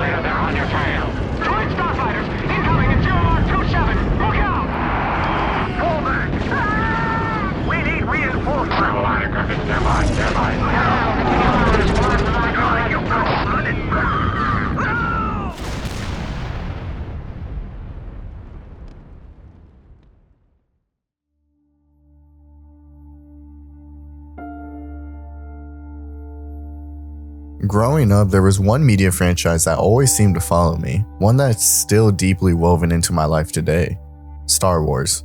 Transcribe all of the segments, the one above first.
Operator, they're on your tail. Joint starfighters, incoming at 027. Look out! Fall back! We need reinforcements. Carolina Griffin, stand by, stand by. Growing up, there was one media franchise that always seemed to follow me, one that's still deeply woven into my life today: Star Wars.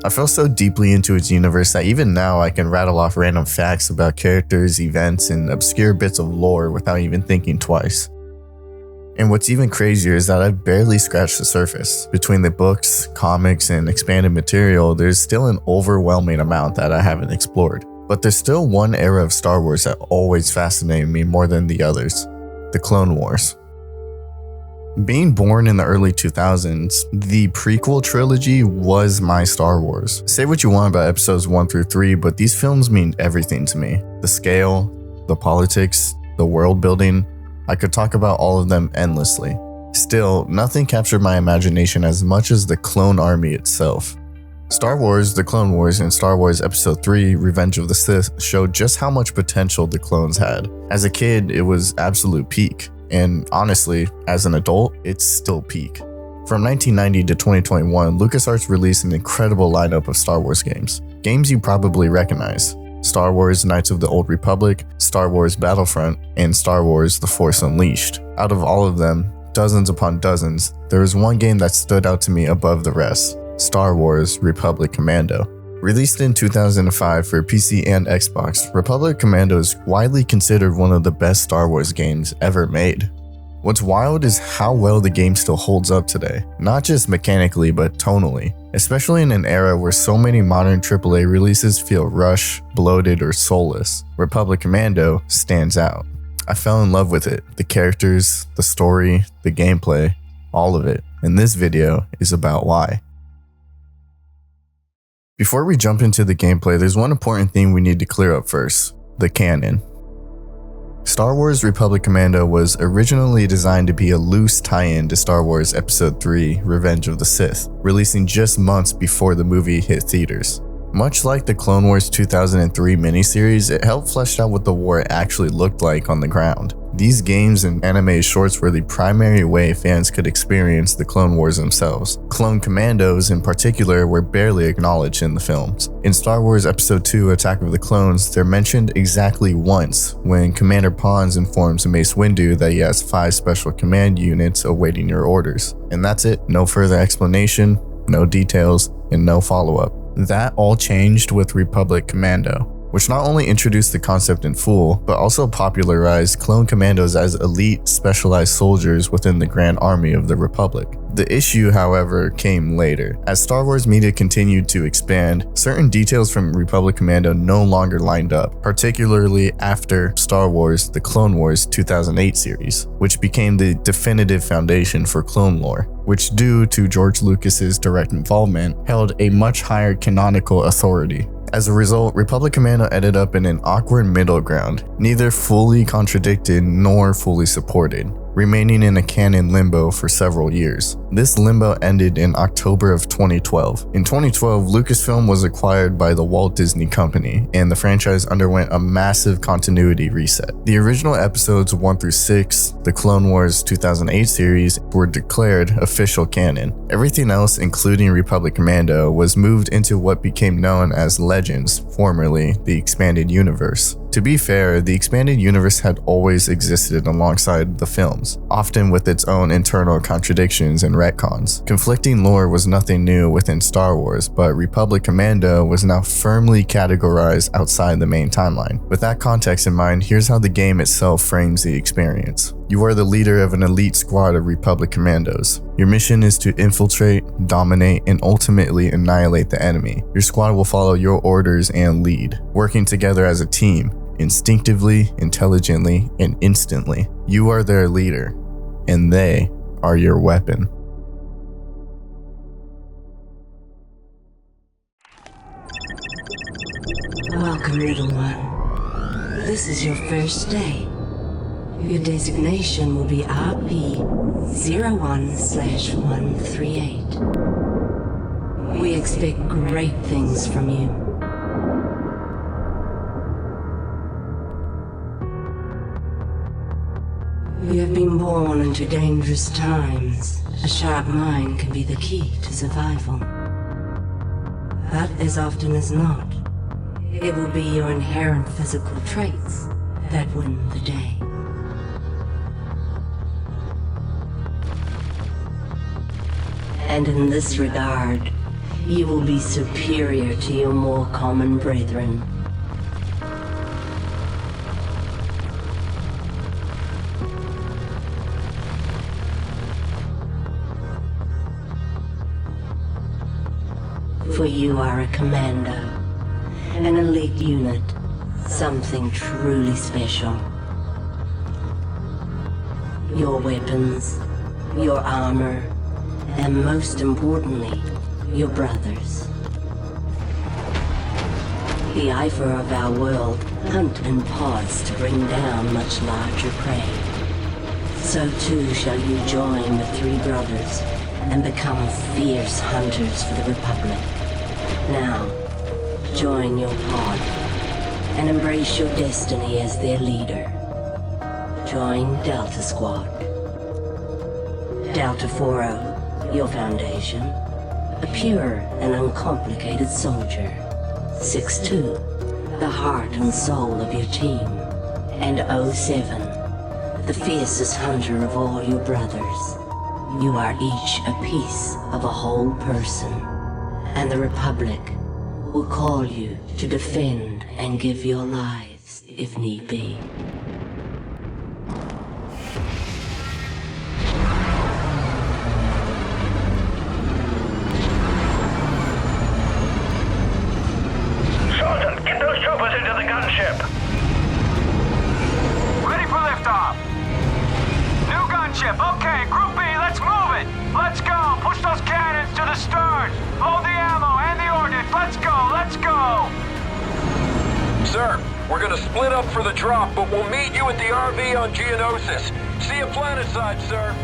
I feel so deeply into its universe that even now I can rattle off random facts about characters, events, and obscure bits of lore without even thinking twice. And what's even crazier is that I've barely scratched the surface. Between the books, comics, and expanded material, there's still an overwhelming amount that I haven't explored. But there's still one era of Star Wars that always fascinated me more than the others: the Clone Wars. Being born in the early 2000s, the prequel trilogy was my Star Wars. Say what you want about episodes 1 through 3, but these films mean everything to me. The scale, the politics, the world building, I could talk about all of them endlessly. Still, nothing captured my imagination as much as the clone army itself. Star Wars: The Clone Wars and Star Wars Episode 3: Revenge of the Sith showed just how much potential the clones had. As a kid, it was absolute peak, and honestly, as an adult, it's still peak. From 1990 to 2021, LucasArts released an incredible lineup of Star Wars games. Games you probably recognize: Star Wars Knights of the Old Republic, Star Wars Battlefront, and Star Wars The Force Unleashed. Out of all of them, dozens upon dozens, there was one game that stood out to me above the rest: Star Wars Republic Commando. Released in 2005 for PC and Xbox, Republic Commando is widely considered one of the best Star Wars games ever made. What's wild is how well the game still holds up today, not just mechanically but tonally, especially in an era where so many modern AAA releases feel rushed, bloated, or soulless. Republic Commando stands out. I fell in love with it: the characters, the story, the gameplay, all of it, and this video is about why. Before we jump into the gameplay, there's one important thing we need to clear up first: the canon. Star Wars Republic Commando was originally designed to be a loose tie-in to Star Wars Episode 3: Revenge of the Sith, releasing just months before the movie hit theaters. Much like the Clone Wars 2003 miniseries, it helped flesh out what the war actually looked like on the ground. These games and anime shorts were the primary way fans could experience the Clone Wars themselves. Clone Commandos in particular were barely acknowledged in the films. In Star Wars Episode 2: Attack of the Clones, they're mentioned exactly once when Commander Pons informs Mace Windu that he has 5 special command units awaiting your orders. And that's it. No further explanation, no details, and no follow-up. That all changed with Republic Commando, which not only introduced the concept in full, but also popularized clone commandos as elite, specialized soldiers within the Grand Army of the Republic. The issue, however, came later. As Star Wars media continued to expand, certain details from Republic Commando no longer lined up, particularly after Star Wars: The Clone Wars 2008 series, which became the definitive foundation for clone lore, which, due to George Lucas's direct involvement, held a much higher canonical authority. As a result, Republic Commando ended up in an awkward middle ground, neither fully contradicted nor fully supported, remaining in a canon limbo for several years. This limbo ended in October of 2012. In 2012, Lucasfilm was acquired by the Walt Disney Company, and the franchise underwent a massive continuity reset. The original episodes 1 through 6, the Clone Wars 2008 series, were declared official canon. Everything else, including Republic Commando, was moved into what became known as Legends, formerly the Expanded Universe. To be fair, the Expanded Universe had always existed alongside the films, often with its own internal contradictions and retcons. Conflicting lore was nothing new within Star Wars, but Republic Commando was now firmly categorized outside the main timeline. With that context in mind, here's how the game itself frames the experience. You are the leader of an elite squad of Republic Commandos. Your mission is to infiltrate, dominate, and ultimately annihilate the enemy. Your squad will follow your orders and lead, working together as a team, instinctively, intelligently, and instantly. You are their leader, and they are your weapon. Welcome, little one. This is your first day. Your designation will be RP-01/138. We expect great things from you. You have been born into dangerous times. A sharp mind can be the key to survival. But as often as not, it will be your inherent physical traits that win the day. And in this regard, you will be superior to your more common brethren. For you are a commando, an elite unit, something truly special. Your weapons, your armor, and most importantly, your brothers. The Ifer of our world hunt in pods to bring down much larger prey. So too shall you join the three brothers and become fierce hunters for the Republic. Now, join your pod and embrace your destiny as their leader. Join Delta Squad. Delta 4-0, your foundation. A pure and uncomplicated soldier. 6-2, the heart and soul of your team. And 07, the fiercest hunter of all your brothers. You are each a piece of a whole person. And the Republic will call you to defend and give your lives if need be. Sergeant, get those troopers into the gunship. Ready for liftoff. New gunship. Okay, Group B, let's move it. Let's go. Push those cannons to the stern. Load the ammo and the ordnance. Let's go. Let's go. Sir, we're gonna split up for the drop, but we'll meet you at the RV on Geonosis. See you planetside, sir.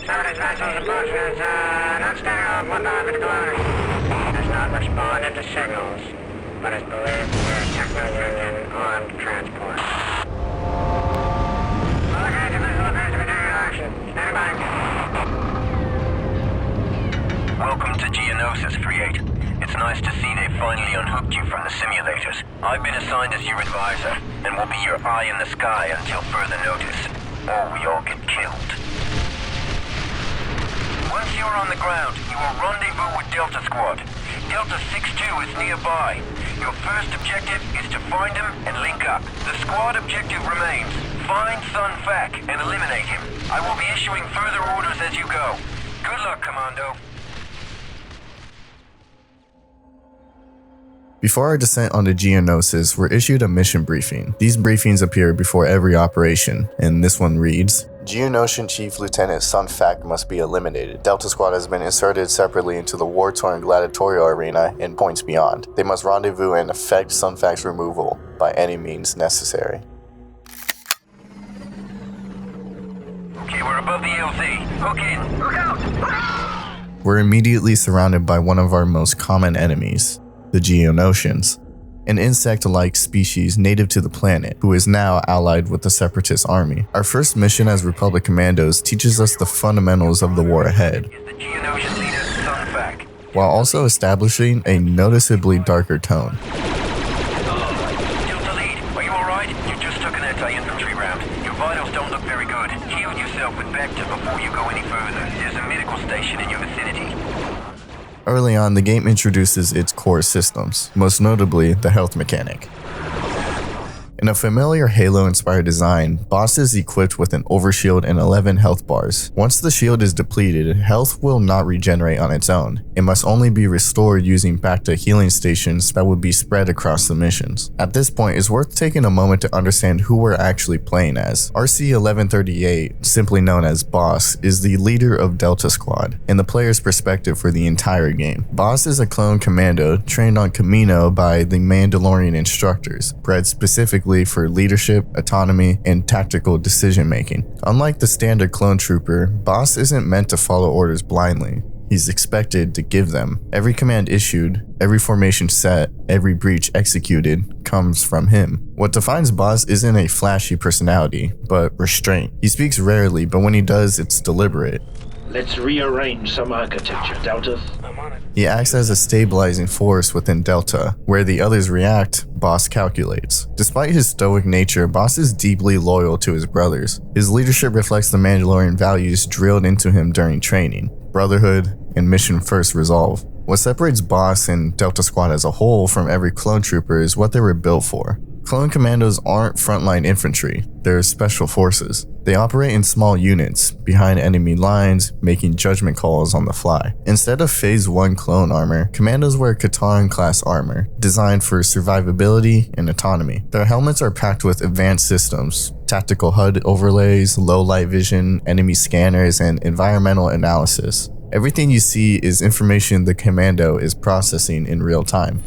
Somebody's vessels approaching not standing off 1 glory. Has not responded to signals, but is believed to be a Techno-Union armed transport. Okay, vessel appears to be taking action. Stand by. Welcome to Geonosis, 3-8. It's nice to see they finally unhooked you from the simulators. I've been assigned as your advisor, and will be your eye in the sky until further notice, or we all get killed. Once you are on the ground, you will rendezvous with Delta Squad. Delta 6-2 is nearby. Your first objective is to find him and link up. The squad objective remains: find Sun Fac and eliminate him. I will be issuing further orders as you go. Good luck, Commando. Before our descent onto Geonosis, we're issued a mission briefing. These briefings appear before every operation, and this one reads: Geonosian Chief Lieutenant Sun Fac must be eliminated. Delta Squad has been inserted separately into the war-torn gladiatorial arena and points beyond. They must rendezvous and effect Sun Fac's removal by any means necessary. Okay, we're above the LZ. Hook in. Look out! We're immediately surrounded by one of our most common enemies, the Geonosians, an insect-like species native to the planet who is now allied with the Separatist army. Our first mission as Republic Commandos teaches us the fundamentals of the war ahead, Is the Geonosian leader Sun Fac. while also establishing a noticeably darker tone. anti-infantry round. Your vitals don't look very good. Heal yourself with Vector before you go any further. There's a medical station in your vicinity. Early on, the game introduces its core systems, most notably the health mechanic. In a familiar Halo-inspired design, Boss is equipped with an overshield and 11 health bars. Once the shield is depleted, health will not regenerate on its own. It must only be restored using back-to healing stations that would be spread across the missions. At this point, it's worth taking a moment to understand who we're actually playing as. RC-1138, simply known as Boss, is the leader of Delta Squad, and the player's perspective for the entire game. Boss is a clone commando trained on Kamino by the Mandalorian instructors, bred specifically for leadership, autonomy, and tactical decision-making. Unlike the standard clone trooper, Boss isn't meant to follow orders blindly. He's expected to give them. Every command issued, every formation set, every breach executed comes from him. What defines Boss isn't a flashy personality, but restraint. He speaks rarely, but when he does, it's deliberate. Let's rearrange some architecture, Delta. He acts as a stabilizing force within Delta. Where the others react, Boss calculates. Despite his stoic nature, Boss is deeply loyal to his brothers. His leadership reflects the Mandalorian values drilled into him during training: brotherhood and mission-first resolve. What separates Boss and Delta Squad as a whole from every clone trooper is what they were built for. Clone commandos aren't frontline infantry, they're special forces. They operate in small units, behind enemy lines, making judgment calls on the fly. Instead of Phase 1 clone armor, commandos wear Katarn-class armor, designed for survivability and autonomy. Their helmets are packed with advanced systems, tactical HUD overlays, low light vision, enemy scanners, and environmental analysis. Everything you see is information the commando is processing in real time.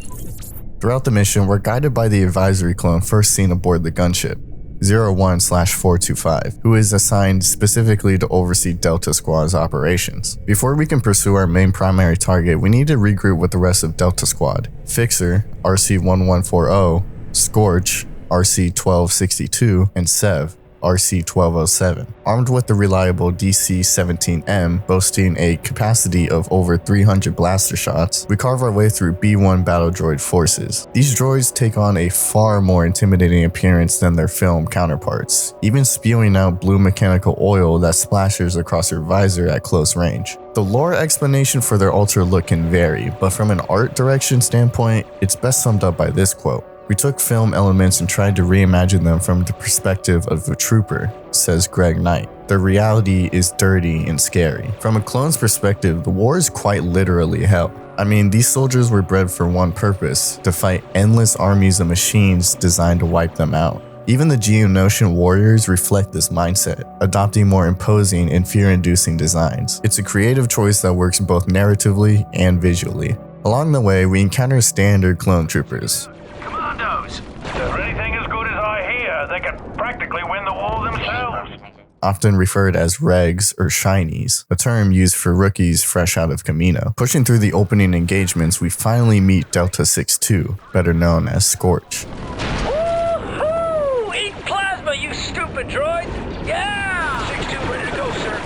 Throughout the mission, we're guided by the advisory clone first seen aboard the gunship, 01/425, who is assigned specifically to oversee Delta Squad's operations. Before we can pursue our main primary target, we need to regroup with the rest of Delta Squad: Fixer, RC-1140, Scorch, RC-1262, and Sev, RC-1207. Armed with the reliable DC-17M, boasting a capacity of over 300 blaster shots, we carve our way through B-1 battle droid forces. These droids take on a far more intimidating appearance than their film counterparts, even spewing out blue mechanical oil that splashes across your visor at close range. The lore explanation for their ultra look can vary, but from an art direction standpoint, it's best summed up by this quote: "We took film elements and tried to reimagine them from the perspective of a trooper," says Greg Knight. "The reality is dirty and scary." From a clone's perspective, the war is quite literally hell. I mean, these soldiers were bred for one purpose: to fight endless armies of machines designed to wipe them out. Even the Geonosian warriors reflect this mindset, adopting more imposing and fear-inducing designs. It's a creative choice that works both narratively and visually. Along the way, we encounter standard clone troopers. Commandos! If they're anything as good as I hear, they can practically win the war themselves. Often referred as regs or shinies, a term used for rookies fresh out of Kamino. Pushing through the opening engagements, we finally meet Delta 62, better known as Scorch. Woohoo! Eat plasma, you stupid droid! Yeah! 6-2 ready to go, sir.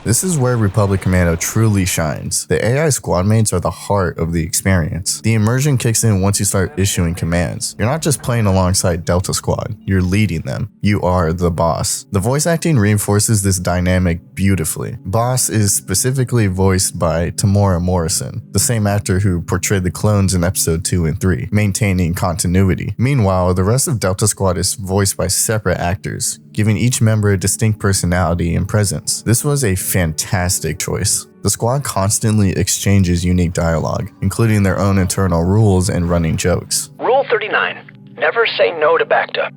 This is where Republic Commando truly shines. The AI squad mates are the heart of the experience. The immersion kicks in once you start issuing commands. You're not just playing alongside Delta Squad, you're leading them. You are the boss. The voice acting reinforces this dynamic beautifully. Boss is specifically voiced by Tamora Morrison, the same actor who portrayed the clones in episode 2 and 3, maintaining continuity. Meanwhile, the rest of Delta Squad is voiced by separate actors, giving each member a distinct personality and presence. This was a fantastic choice. The squad constantly exchanges unique dialogue, including their own internal rules and running jokes. Rule 39. Never say no to Bacta.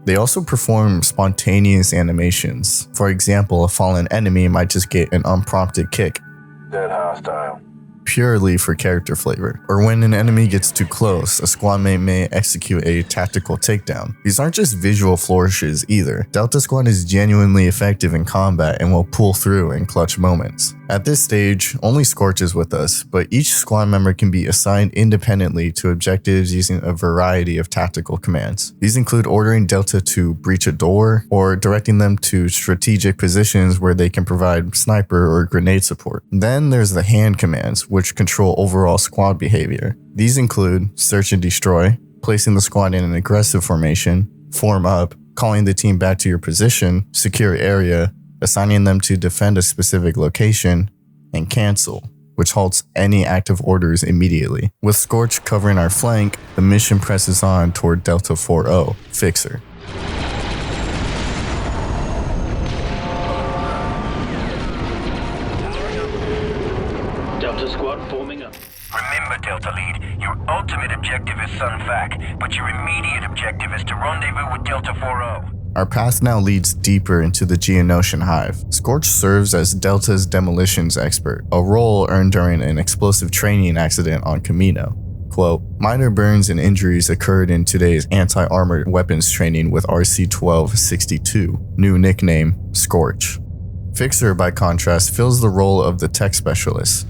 They also perform spontaneous animations. For example, a fallen enemy might just get an unprompted kick, Dead hostile. purely for character flavor. Or when an enemy gets too close, a squad mate may execute a tactical takedown. These aren't just visual flourishes either. Delta Squad is genuinely effective in combat and will pull through in clutch moments. At this stage, only Scorch is with us, but each squad member can be assigned independently to objectives using a variety of tactical commands. These include ordering Delta to breach a door, or directing them to strategic positions where they can provide sniper or grenade support. Then there's the hand commands, which control overall squad behavior. These include search and destroy, placing the squad in an aggressive formation, form up, calling the team back to your position, secure area, assigning them to defend a specific location, and cancel, which halts any active orders immediately. With Scorch covering our flank, the mission presses on toward Delta 4-0, Fixer. Delta Squad forming up. Remember, Delta Lead, your ultimate objective is Sun Fac, but your immediate objective is to rendezvous with Delta 4-0. Our path now leads deeper into the Geonosian hive. Scorch serves as Delta's demolitions expert, a role earned during an explosive training accident on Kamino. Quote, minor burns and injuries occurred in today's anti-armored weapons training with RC-1262, new nickname, Scorch. Fixer, by contrast, fills the role of the tech specialist.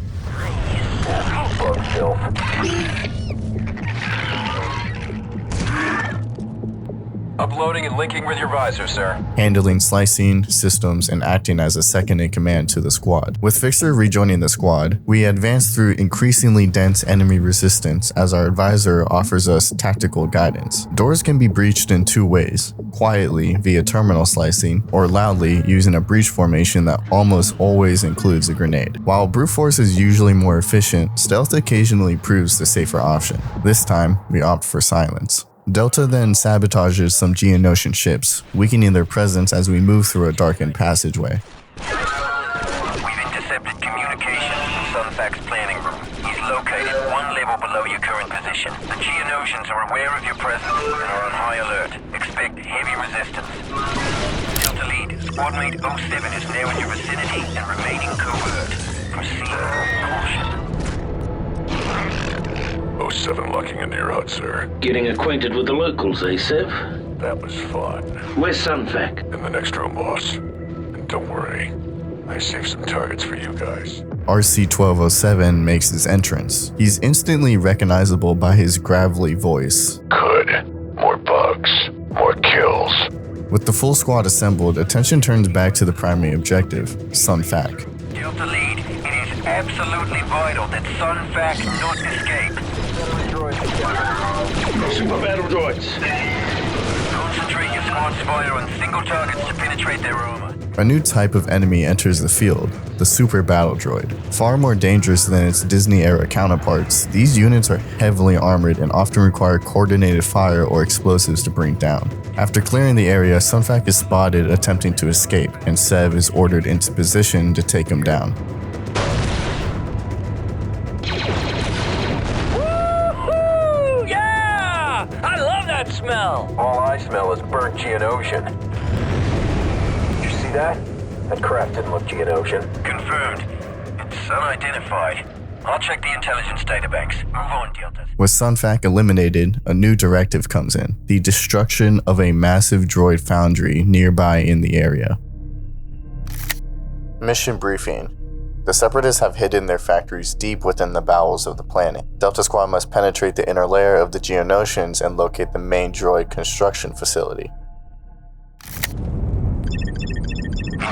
Uploading and linking with your visor, sir. Handling slicing, systems, and acting as a second-in-command to the squad. With Fixer rejoining the squad, we advance through increasingly dense enemy resistance as our advisor offers us tactical guidance. Doors can be breached in two ways, quietly via terminal slicing, or loudly using a breach formation that almost always includes a grenade. While brute force is usually more efficient, stealth occasionally proves the safer option. This time, we opt for silence. Delta then sabotages some Geonosian ships, weakening their presence as we move through a darkened passageway. We've intercepted communications from Sun Fac's planning room. He's located one level below your current position. The Geonosians are aware of your presence and are on high alert. Expect heavy resistance. Delta Lead, Squad Mate 07 is now in your vicinity and remaining covert. Proceed with caution. 07 locking into your hut, sir. Getting acquainted with the locals, eh, Sev? That was fun. Where's Sun Fac? In the next room, boss. And don't worry, I saved some targets for you guys. RC-1207 makes his entrance. He's instantly recognizable by his gravelly voice. Good. More bugs. More kills. With the full squad assembled, attention turns back to the primary objective, Sun Fac. Delta Lead, it is absolutely vital that Sun Fac not escape. Super battle droids. Concentrate your squad's fire on single targets to penetrate their armor. A new type of enemy enters the field, the Super Battle Droid. Far more dangerous than its Disney-era counterparts, these units are heavily armored and often require coordinated fire or explosives to bring down. After clearing the area, Sun Fac is spotted attempting to escape, and Sev is ordered into position to take him down. Woo-hoo! Yeah! I love that smell! All I smell is burnt Geonosian. Did you see that? That craft didn't look Geonosian. Confirmed. It's unidentified. I'll check the intelligence databanks. Move on, Delta. With Sun Fac eliminated, a new directive comes in, the destruction of a massive droid foundry nearby in the area. Mission briefing. The Separatists have hidden their factories deep within the bowels of the planet. Delta Squad must penetrate the inner layer of the Geonosians and locate the main droid construction facility.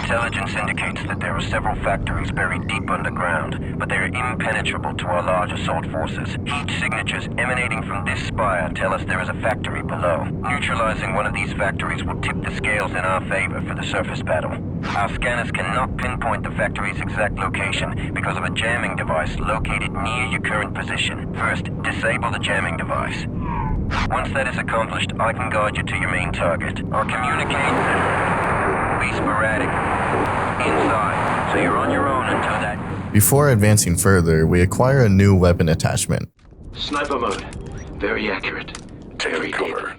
Intelligence indicates that there are several factories buried deep underground, but they are impenetrable to our large assault forces. Heat signatures emanating from this spire tell us there is a factory below. Neutralizing one of these factories will tip the scales in our favor for the surface battle. Our scanners cannot pinpoint the factory's exact location because of a jamming device located near your current position. First, disable the jamming device. Once that is accomplished, I can guide you to your main target. I'll communicate. Be sporadic. Inside, so you're on your own until that. Before advancing further, we acquire a new weapon attachment. Sniper mode. Very accurate. Very cover.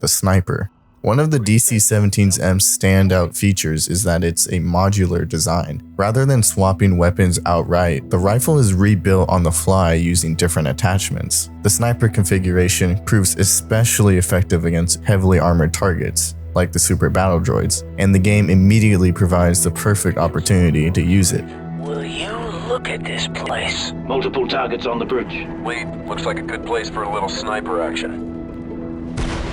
The Sniper. One of the DC-17's standout features is that it's a modular design. Rather than swapping weapons outright, the rifle is rebuilt on the fly using different attachments. The Sniper configuration proves especially effective against heavily armored targets, like the Super Battle Droids, and the game immediately provides the perfect opportunity to use it. Will you look at this place? Multiple targets on the bridge. Lead, looks like a good place for a little sniper action.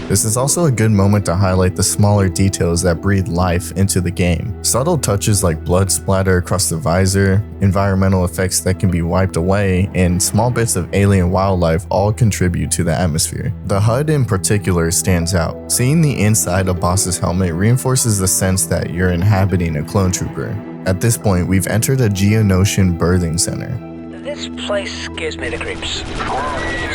This is also a good moment to highlight the smaller details that breathe life into the game. Subtle touches like blood splatter across the visor, environmental effects that can be wiped away, and small bits of alien wildlife all contribute to the atmosphere. The HUD in particular stands out. Seeing the inside of Boss's helmet reinforces the sense that you're inhabiting a clone trooper. At this point, we've entered a Geonosian birthing center. This place gives me the creeps.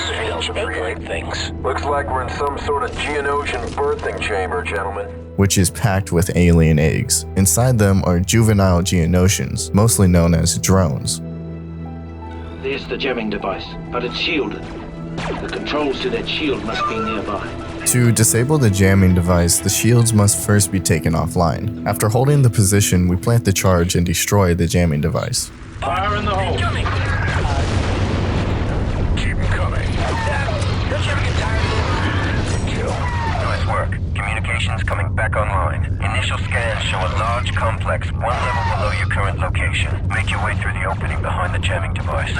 Strange egg-like things. Looks like we're in some sort of Geonosian birthing chamber, gentlemen. Which is packed with alien eggs. Inside them are juvenile Geonosians, mostly known as drones. There's the jamming device, but it's shielded. The controls to that shield must be nearby. To disable the jamming device, the shields must first be taken offline. After holding the position, we plant the charge and destroy the jamming device. Fire in the hole! Keep them coming. Don't you ever get tired of this? Kill. Nice work. Communications coming back online. Initial scans show a large complex 1 level below your current location. Make your way through the opening behind the jamming device.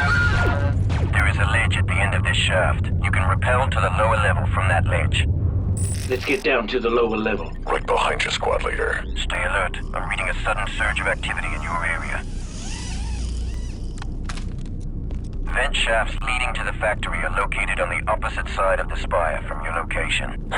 There is a ledge at the end of this shaft. You can rappel to the lower level from that ledge. Let's get down to the lower level. Right behind you, squad leader. Stay alert. I'm reading a sudden surge of activity in your area. Vent shafts leading to the factory are located on the opposite side of the spire from your location.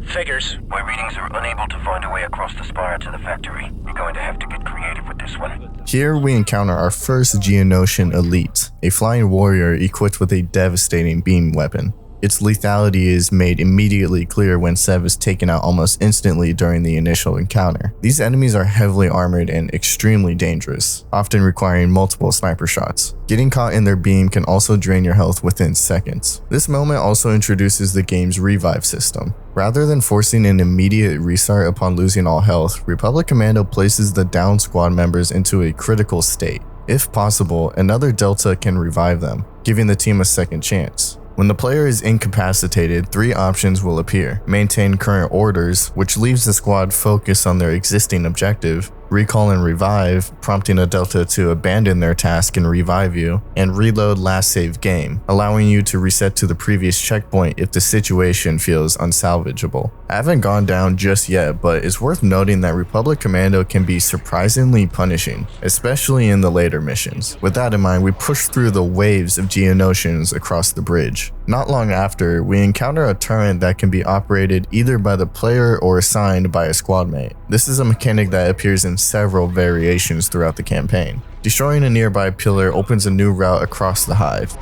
Figures. My readings are unable to find a way across the spire to the factory. You're going to have to get creative with this one. Here we encounter our first Geonosian elite, a flying warrior equipped with a devastating beam weapon. Its lethality is made immediately clear when Sev is taken out almost instantly during the initial encounter. These enemies are heavily armored and extremely dangerous, often requiring multiple sniper shots. Getting caught in their beam can also drain your health within seconds. This moment also introduces the game's revive system. Rather than forcing an immediate restart upon losing all health, Republic Commando places the down squad members into a critical state. If possible, another Delta can revive them, giving the team a second chance. When the player is incapacitated, 3 options will appear. Maintain current orders, which leaves the squad focused on their existing objective. Recall and revive, prompting a Delta to abandon their task and revive you. And reload last save game, allowing you to reset to the previous checkpoint if the situation feels unsalvageable. I haven't gone down just yet, but it's worth noting that Republic Commando can be surprisingly punishing, especially in the later missions. With that in mind, we push through the waves of Geonosians across the bridge. Not long after, we encounter a turret that can be operated either by the player or assigned by a squad mate. This is a mechanic that appears in several variations throughout the campaign. Destroying a nearby pillar opens a new route across the hive,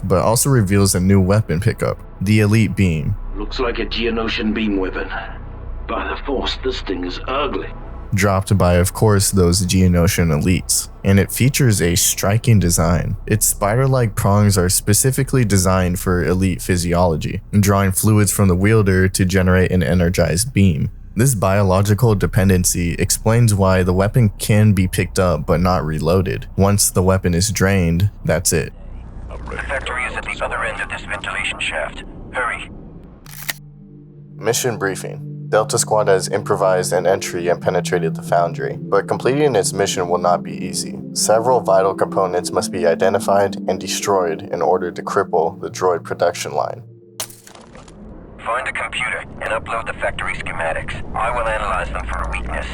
but also reveals a new weapon pickup, the Elite Beam. Looks like a Geonosian beam weapon. By the Force, this thing is ugly. Dropped by, of course, those Geonosian elites, and it features a striking design. Its spider-like prongs are specifically designed for elite physiology, drawing fluids from the wielder to generate an energized beam. This biological dependency explains why the weapon can be picked up but not reloaded. Once the weapon is drained, that's it. The factory is at the other end of this ventilation shaft. Hurry. Mission briefing. Delta Squad has improvised an entry and penetrated the foundry, but completing its mission will not be easy. Several vital components must be identified and destroyed in order to cripple the droid production line. Find a computer and upload the factory schematics. I will analyze them for a weakness.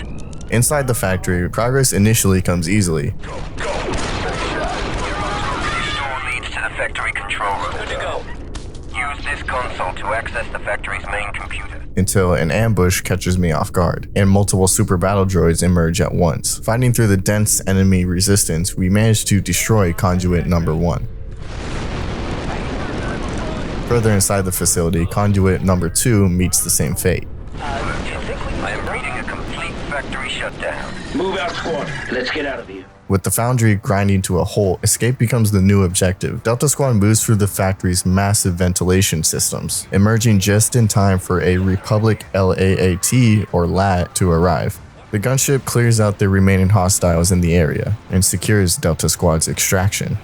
Inside the factory, progress initially comes easily. This door leads to the factory control room. Good to go. Use this console to access the factory's main computer. Until an ambush catches me off guard, and multiple super battle droids emerge at once. Fighting through the dense enemy resistance, we manage to destroy Conduit number 1. Further inside the facility, Conduit number 2 meets the same fate. I am reading a complete factory shutdown. Move out, squad. Let's get out of here. With the foundry grinding to a halt, escape becomes the new objective. Delta Squad moves through the factory's massive ventilation systems, emerging just in time for a Republic LAAT or LAT to arrive. The gunship clears out the remaining hostiles in the area and secures Delta Squad's extraction.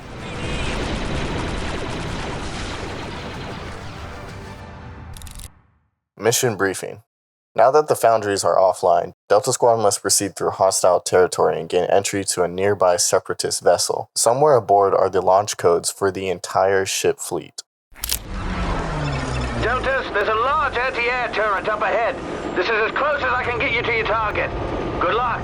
Mission briefing. Now that the foundries are offline, Delta Squad must proceed through hostile territory and gain entry to a nearby separatist vessel. Somewhere aboard are the launch codes for the entire ship fleet. Deltas, there's a large anti-air turret up ahead. This is as close as I can get you to your target. Good luck.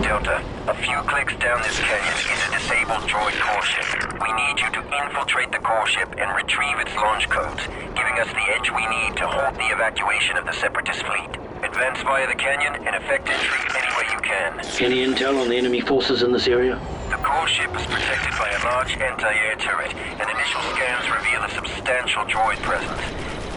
Delta, a few clicks down this canyon is a disabled droid core ship. We need you to infiltrate the core ship and retrieve its launch codes, giving us the edge we need to halt the evacuation of the Separatist fleet. Advance via the canyon and effect entry any way you can. Any intel on the enemy forces in this area? The core ship is protected by a large anti-air turret, and initial scans reveal a substantial droid presence.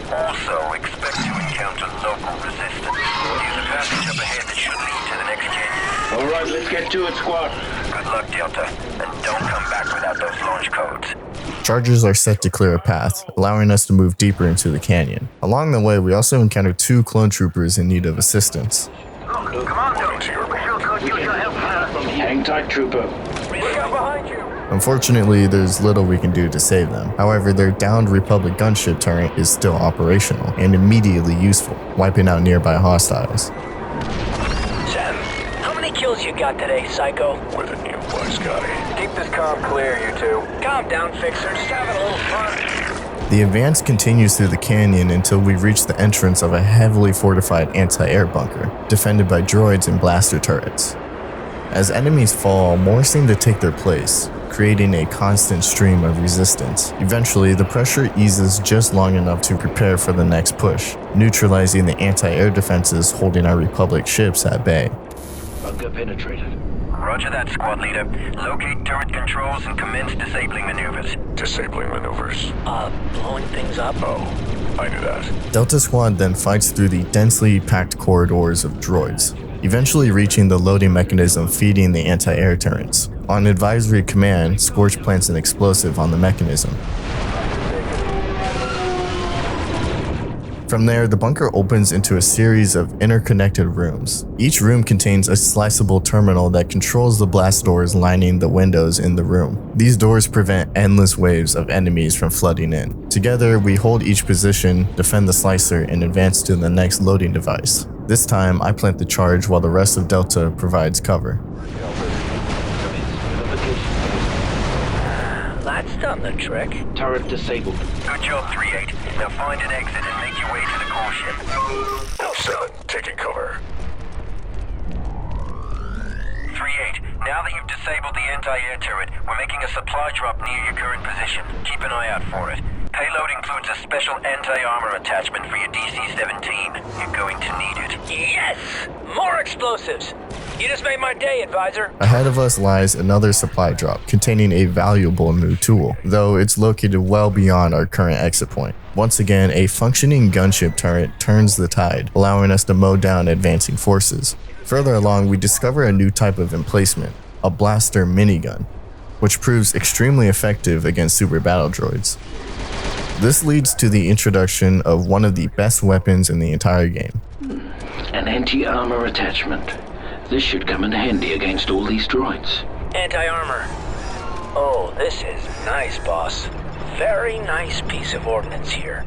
Also, expect to encounter local resistance. There's a passage up ahead that should lead to the next canyon. All right, let's get to it, squad. Good luck, Delta, and don't come back without those launch codes. Chargers are set to clear a path, allowing us to move deeper into the canyon. Along the way, we also encounter 2 clone troopers in need of assistance. Look, Commando, we sure could use your help. Hang tight, trooper. Look out behind you. Unfortunately, there's little we can do to save them. However, their downed Republic gunship turret is still operational and immediately useful, wiping out nearby hostiles. Sam, how many kills you got today, Psycho? More than you, boy, Scotty. Keep this comm clear, you two. Calm down, Fixer. Just having a little fun. The advance continues through the canyon until we reach the entrance of a heavily fortified anti-air bunker, defended by droids and blaster turrets. As enemies fall, more seem to take their place, creating a constant stream of resistance. Eventually, the pressure eases just long enough to prepare for the next push, neutralizing the anti-air defenses holding our Republic ships at bay. Bunker penetrated. Roger that, squad leader. Locate turret controls and commence disabling maneuvers. Disabling maneuvers. Blowing things up? Oh, I knew that. Delta Squad then fights through the densely packed corridors of droids, eventually reaching the loading mechanism feeding the anti-air turrets. On advisory command, Scorch plants an explosive on the mechanism. From there, the bunker opens into a series of interconnected rooms. Each room contains a sliceable terminal that controls the blast doors lining the windows in the room. These doors prevent endless waves of enemies from flooding in. Together, we hold each position, defend the slicer, and advance to the next loading device. This time, I plant the charge while the rest of Delta provides cover. That's done the trick. Turret disabled. Good job, 3-8. Now find an exit and make your way to the core ship. No, 7, taking cover. 3-8. Now that you've disabled the anti-air turret, we're making a supply drop near your current position. Keep an eye out for it. Payload includes a special anti-armor attachment for your DC-17. You're going to need it. Yes! More explosives! You just made my day, Advisor. Ahead of us lies another supply drop containing a valuable new tool, though it's located well beyond our current exit point. Once again, a functioning gunship turret turns the tide, allowing us to mow down advancing forces. Further along, we discover a new type of emplacement, a blaster minigun, which proves extremely effective against super battle droids. This leads to the introduction of one of the best weapons in the entire game. An anti-armor attachment. This should come in handy against all these droids. Anti-armor. Oh, this is nice, boss. Very nice piece of ordnance here.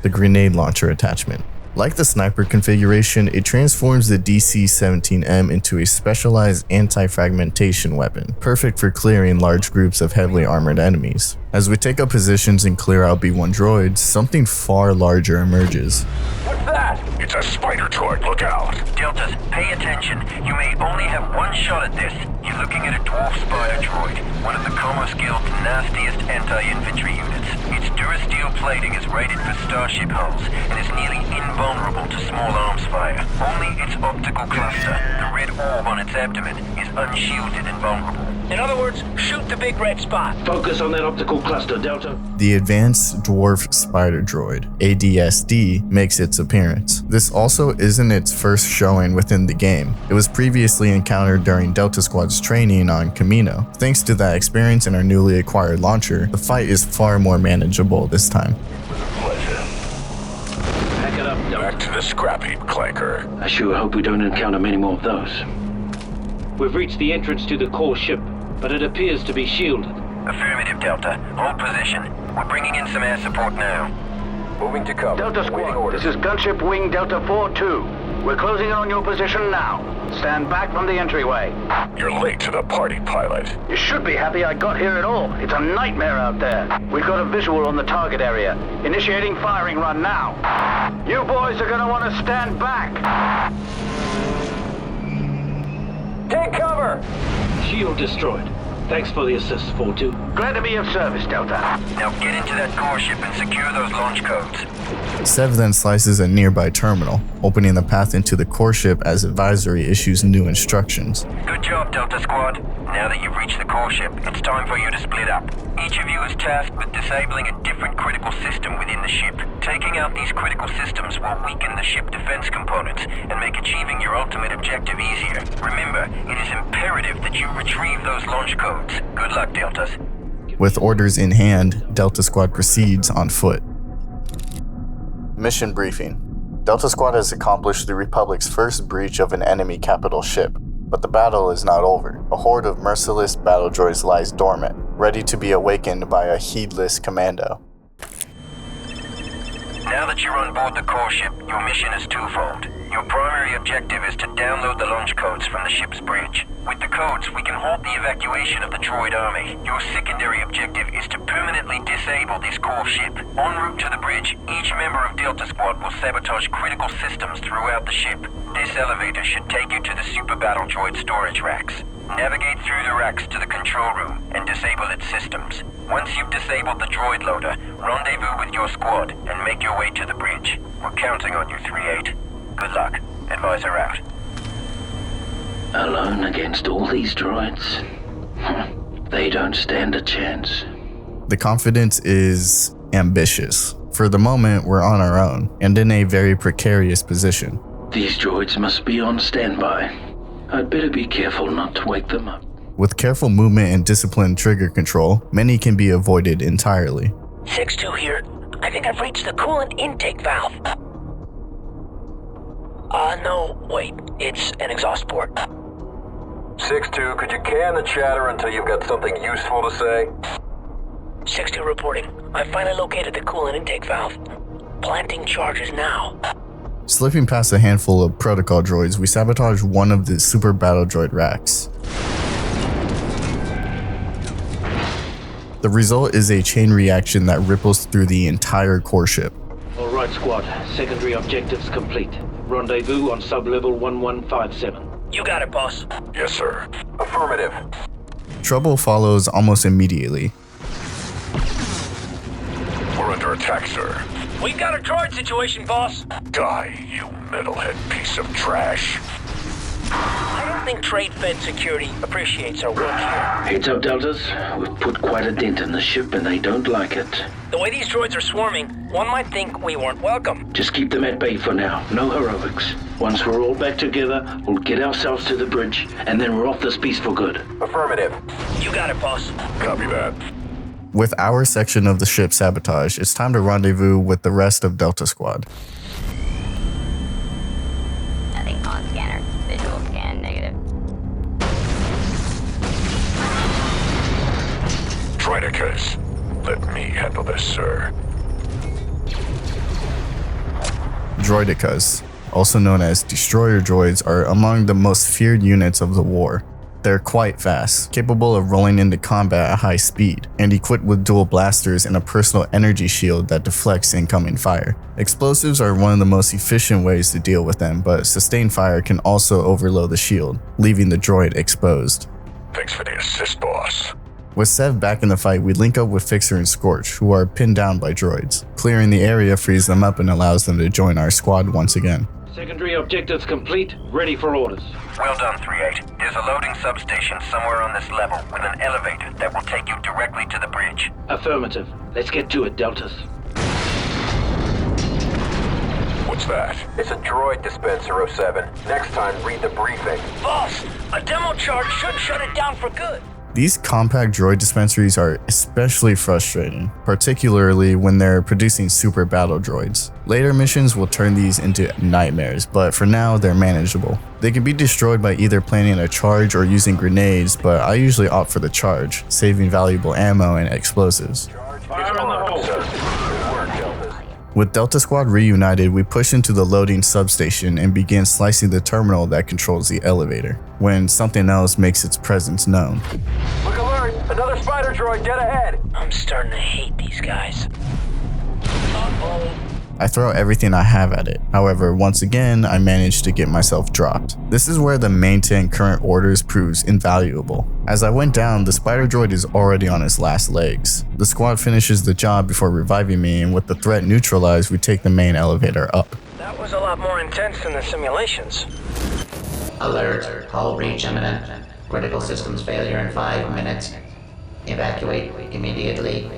The grenade launcher attachment. Like the sniper configuration, it transforms the DC-17M into a specialized anti-fragmentation weapon, perfect for clearing large groups of heavily armored enemies. As we take up positions and clear out B-1 droids, something far larger emerges. What's that? It's a spider droid, look out. Deltas, pay attention. You may only have one shot at this. You're looking at a dwarf spider droid, one of the Commerce Guild's nastiest anti-infantry units. Its durasteel plating is rated for starship hulls and is nearly invulnerable to small arms fire. Only its optical cluster, the red orb on its abdomen, is unshielded and vulnerable. In other words, shoot the big red spot. Focus on that optical cluster, Delta. The Advanced Dwarf Spider Droid, ADSD, makes its appearance. This also isn't its first showing within the game. It was previously encountered during Delta Squad's training on Kamino. Thanks to that experience and our newly acquired launcher, the fight is far more manageable this time. Pleasure. Pack it up, Delta. Back to the scrap heap, Clanker. I sure hope we don't encounter many more of those. We've reached the entrance to the core ship, but it appears to be shielded. Affirmative, Delta. Hold position. We're bringing in some air support now. Moving to cover. Delta Waiting Squad, orders. this is Gunship Wing Delta 4-2. We're closing in on your position now. Stand back from the entryway. You're late to the party, pilot. You should be happy I got here at all. It's a nightmare out there. We've got a visual on the target area. Initiating firing run now. You boys are gonna want to stand back. Take cover! Shield destroyed. Thanks for the assist, 4-2. Glad to be of service, Delta. Now get into that core ship and secure those launch codes. Sev then slices a nearby terminal, opening the path into the core ship as Advisory issues new instructions. Good job, Delta Squad. Now that you've reached the core ship, it's time for you to split up. Each of you is tasked with disabling a different critical system within the ship. Taking out these critical systems will weaken the ship defense components and make achieving your ultimate objective easier. Remember, it is imperative that you retrieve those launch codes. Good luck, Deltas. With orders in hand, Delta Squad proceeds on foot. Mission briefing. Delta Squad has accomplished the Republic's first breach of an enemy capital ship, but the battle is not over. A horde of merciless battle droids lies dormant, ready to be awakened by a heedless Commando. Now that you're on board the core ship, your mission is twofold. Your primary objective is to download the launch codes from the ship's bridge. With the codes, we can halt the evacuation of the droid army. Your secondary objective is to permanently disable this core ship. En route to the bridge, each member of Delta Squad will sabotage critical systems throughout the ship. This elevator should take you to the super battle droid storage racks. Navigate through the racks to the control room and disable its systems. Once you've disabled the droid loader, rendezvous with your squad and make your way to the bridge. We're counting on you, 3-8. Good luck. Advisor out. Alone against all these droids? They don't stand a chance. The confidence is ambitious. For the moment, we're on our own, and in a very precarious position. These droids must be on standby. I'd better be careful not to wake them up. With careful movement and disciplined trigger control, many can be avoided entirely. 6-2 here. I think I've reached the coolant intake valve. No, wait. It's an exhaust port. 6-2, could you can the chatter until you've got something useful to say? 6-2 reporting. I finally located the coolant intake valve. Planting charges now. Slipping past a handful of protocol droids, we sabotage one of the super battle droid racks. The result is a chain reaction that ripples through the entire core ship. All right, squad. Secondary objectives complete. Rendezvous on sub-level 1157. You got it, boss. Yes, sir. Affirmative. Trouble follows almost immediately. We're under attack, sir. We got a droid situation, boss. Die, you metalhead piece of trash. I don't think Trade-Fed Security appreciates our work here. Heads up, Deltas. We've put quite a dent in the ship and they don't like it. The way these droids are swarming, one might think we weren't welcome. Just keep them at bay for now. No heroics. Once we're all back together, we'll get ourselves to the bridge, and then we're off this beast for good. Affirmative. You got it, boss. Copy that. With our section of the ship sabotaged, it's time to rendezvous with the rest of Delta Squad. Nothing on scanner. Visual scan negative. Droidicas. Let me handle this, sir. Droidicas, also known as destroyer droids, are among the most feared units of the war. They're quite fast, capable of rolling into combat at high speed, and equipped with dual blasters and a personal energy shield that deflects incoming fire. Explosives are one of the most efficient ways to deal with them, but sustained fire can also overload the shield, leaving the droid exposed. Thanks for the assist, boss. With Sev back in the fight, we link up with Fixer and Scorch, who are pinned down by droids. Clearing the area frees them up and allows them to join our squad once again. Secondary objectives complete. Ready for orders. Well done, 3-8. There's a loading substation somewhere on this level with an elevator that will take you directly to the bridge. Affirmative. Let's get to it, Deltas. What's that? It's a droid dispenser, 07. Next time, read the briefing. Boss, a demo charge should shut it down for good. These compact droid dispensaries are especially frustrating, particularly when they're producing super battle droids. Later missions will turn these into nightmares, but for now they're manageable. They can be destroyed by either planting a charge or using grenades, but I usually opt for the charge, saving valuable ammo and explosives. Fire in the hole. Good work, Deltas. With Delta Squad reunited, we push into the loading substation and begin slicing the terminal that controls the elevator, when something else makes its presence known. Look alert! Another spider droid dead ahead! I'm starting to hate these guys. Uh-oh. I throw everything I have at it. However, once again, I manage to get myself dropped. This is where the maintain current orders proves invaluable. As I went down, the spider droid is already on its last legs. The squad finishes the job before reviving me, and with the threat neutralized, we take the main elevator up. That was a lot more intense than the simulations. Alert. Hull breach imminent. Critical systems failure in 5 minutes. Evacuate immediately.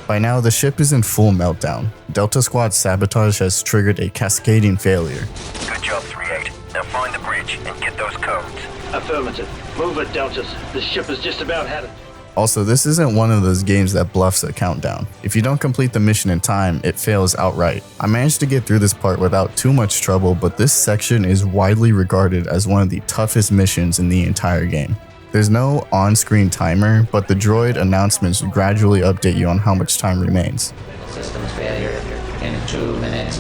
By now, the ship is in full meltdown. Delta Squad's sabotage has triggered a cascading failure. Good job, 3-8. Now find the bridge and get those codes. Affirmative. Move it, Deltas. The ship has just about had it. Also, this isn't one of those games that bluffs a countdown. If you don't complete the mission in time, it fails outright. I managed to get through this part without too much trouble, but this section is widely regarded as one of the toughest missions in the entire game. There's no on-screen timer, but the droid announcements gradually update you on how much time remains. Systems failure in 2 minutes.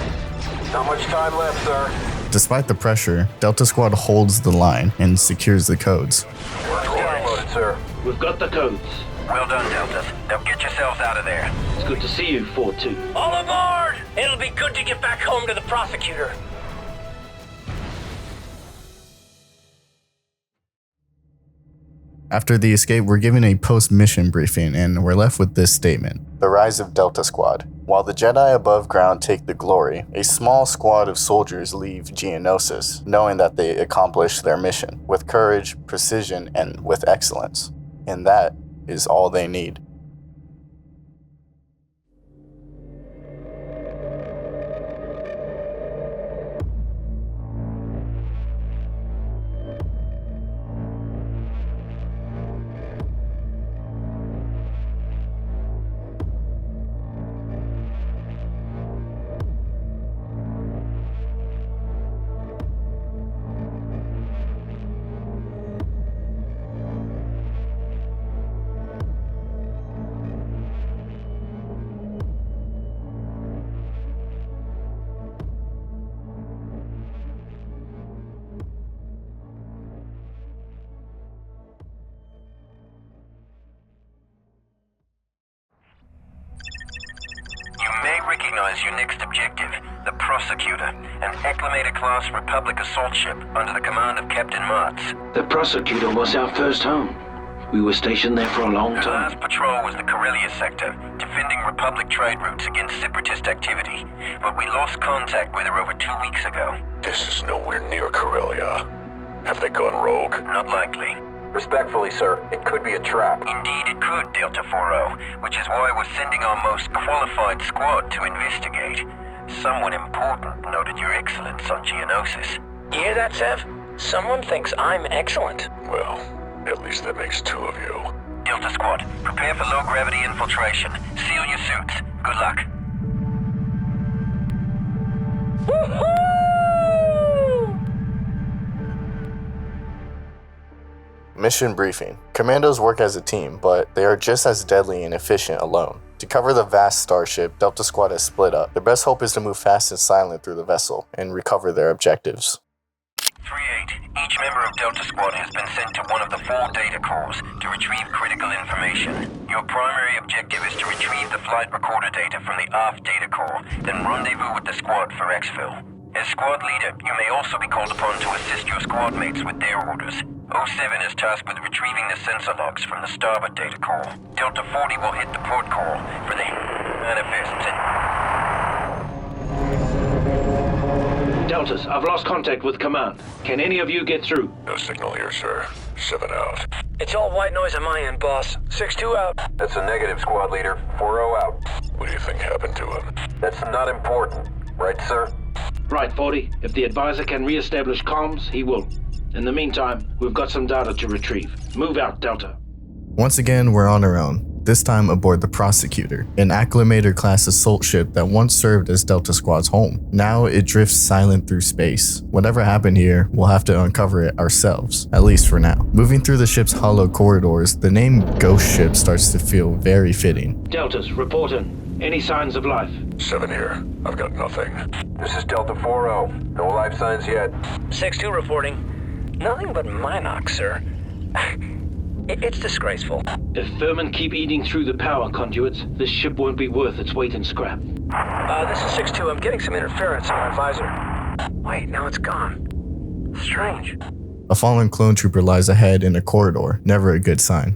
Not much time left, sir. Despite the pressure, Delta Squad holds the line and secures the codes. We're loaded, sir. We've got the codes. Well done, Deltas. Now get yourselves out of there. It's good to see you, 4-2. All aboard! It'll be good to get back home to the Prosecutor. After the escape, we're given a post-mission briefing, and we're left with this statement. The rise of Delta Squad. While the Jedi above ground take the glory, a small squad of soldiers leave Geonosis, knowing that they accomplished their mission, with courage, precision, and with excellence. And that is all they need. Recognize your next objective, the Prosecutor, an acclimated-class Republic assault ship under the command of Captain Martz. The Prosecutor was our first home. We were stationed there for a long The time. last patrol was the Corellia sector, defending Republic trade routes against separatist activity. But we lost contact with her over 2 weeks ago. This is nowhere near Corellia. Have they gone rogue? Not likely. Respectfully, sir, it could be a trap. Indeed it could, Delta 4-0, which is why we're sending our most qualified squad to investigate. Someone important noted your excellence on Geonosis. You hear that, Sev? Someone thinks I'm excellent. Well, at least that makes 2 of you. Delta Squad, prepare for low-gravity infiltration. Seal your suits. Good luck. Woohoo! Mission briefing. Commandos work as a team, but they are just as deadly and efficient alone. To cover the vast starship, Delta Squad has split up. Their best hope is to move fast and silent through the vessel and recover their objectives. 3-8, each member of Delta Squad has been sent to one of the 4 data cores to retrieve critical information. Your primary objective is to retrieve the flight recorder data from the aft data core, then rendezvous with the squad for exfil. As squad leader, you may also be called upon to assist your squad mates with their orders. 07 is tasked with retrieving the sensor logs from the starboard data core. Delta 40 will hit the port core for the manifests and... Deltas, I've lost contact with command. Can any of you get through? No signal here, sir. 7 out. It's all white noise on my end, boss. 6-2 out. That's a negative, squad leader. 4-0 out. What do you think happened to him? That's not important. Right, sir? Right, 40. If the advisor can re-establish comms, he will. In the meantime, we've got some data to retrieve. Move out, Delta. Once again, we're on our own. this time aboard the Prosecutor, an Acclimator-class assault ship that once served as Delta Squad's home. Now it drifts silent through space. Whatever happened here, we'll have to uncover it ourselves, at least for now. Moving through the ship's hollow corridors, the name Ghost Ship starts to feel very fitting. Deltas, report in. Any signs of life? 7 here. I've got nothing. This is Delta 4-0. No life signs yet. 6-2 reporting. Nothing but Minox, sir. It's disgraceful. If vermin keep eating through the power conduits, this ship won't be worth its weight in scrap. This is 6-2. I'm getting some interference on my visor. Wait, now it's gone. Strange. A fallen clone trooper lies ahead in a corridor, never a good sign.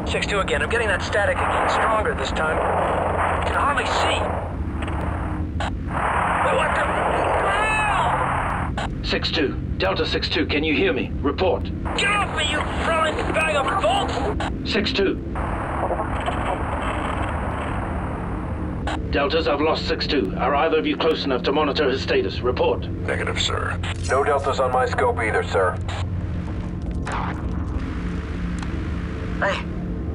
6-2 again. I'm getting that static again. Stronger this time. I can hardly see. What the? 6-2. Delta 6-2, can you hear me? Report. Get off me, you throwing bag of bolts! 6-2. Deltas, I've lost 6-2. Are either of you close enough to monitor his status? Report. Negative, sir. No Deltas on my scope either, sir. Hey,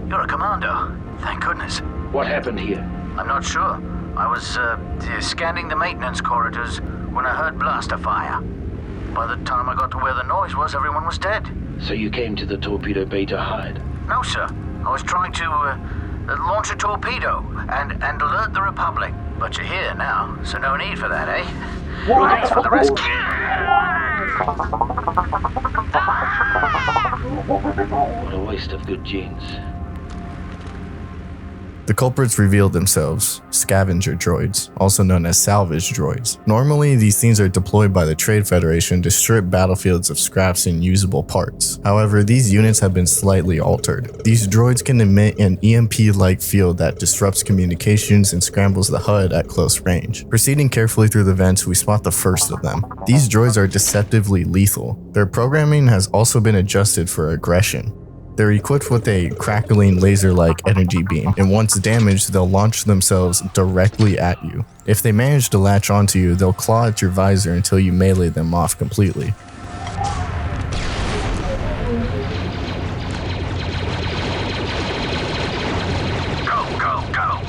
you're a Commando. Thank goodness. What happened here? I'm not sure. I was scanning the maintenance corridors when I heard blaster fire. By the time I got to where the noise was, everyone was dead. So you came to the torpedo bay to hide? No, sir. I was trying to launch a torpedo and alert the Republic. But you're here now, so no need for that, eh? Thanks for the rescue. What a waste of good genes. The culprits reveal themselves, scavenger droids, also known as salvage droids. Normally, these things are deployed by the Trade Federation to strip battlefields of scraps and usable parts. However, these units have been slightly altered. These droids can emit an EMP-like field that disrupts communications and scrambles the HUD at close range. Proceeding carefully through the vents, we spot the first of them. These droids are deceptively lethal. Their programming has also been adjusted for aggression. They're equipped with a crackling laser-like energy beam, and once damaged, they'll launch themselves directly at you. If they manage to latch onto you, they'll claw at your visor until you melee them off completely. Go, go, go.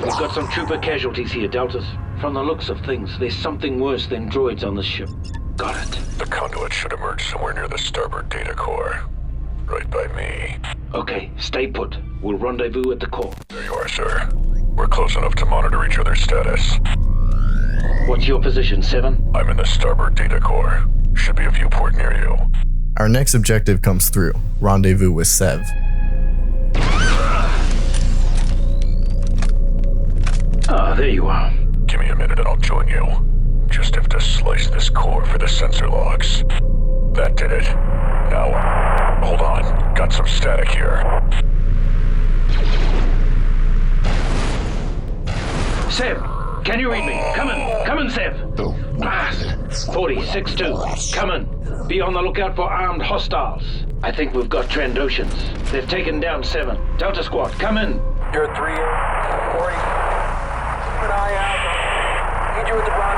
We've got some trooper casualties here, Deltas. From the looks of things, there's something worse than droids on this ship. Got it. The conduit should emerge somewhere near the starboard data core. Right by me. Okay, stay put. We'll rendezvous at the core. There you are, sir. We're close enough to monitor each other's status. What's your position, 7? I'm in the starboard data core. Should be a viewport near you. Our next objective comes through, rendezvous with Sev. Ah, there you are. Give me a minute and I'll join you. Just have to slice this core for the sensor logs. That did it. Now, hold on. Got some static here. Sev, can you read me? Come in, Sev. 40-6-2, come in. Be on the lookout for armed hostiles. I think we've got Trandoshans. They've taken down 7. Delta Squad, come in. You're 3-40. Keep an eye out. Need you at the rendezvous.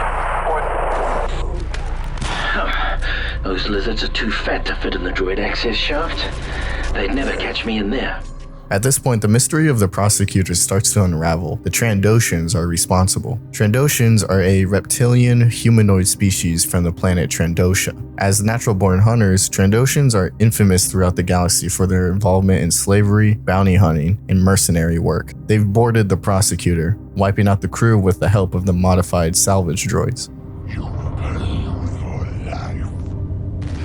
Those lizards are too fat to fit in the droid access shaft. They'd never catch me in there. At this point, the mystery of the Prosecutor starts to unravel. The Trandoshans are responsible. Trandoshans are a reptilian humanoid species from the planet Trandosha. As natural-born hunters, Trandoshans are infamous throughout the galaxy for their involvement in slavery, bounty hunting, and mercenary work. They've boarded the Prosecutor, wiping out the crew with the help of the modified salvage droids.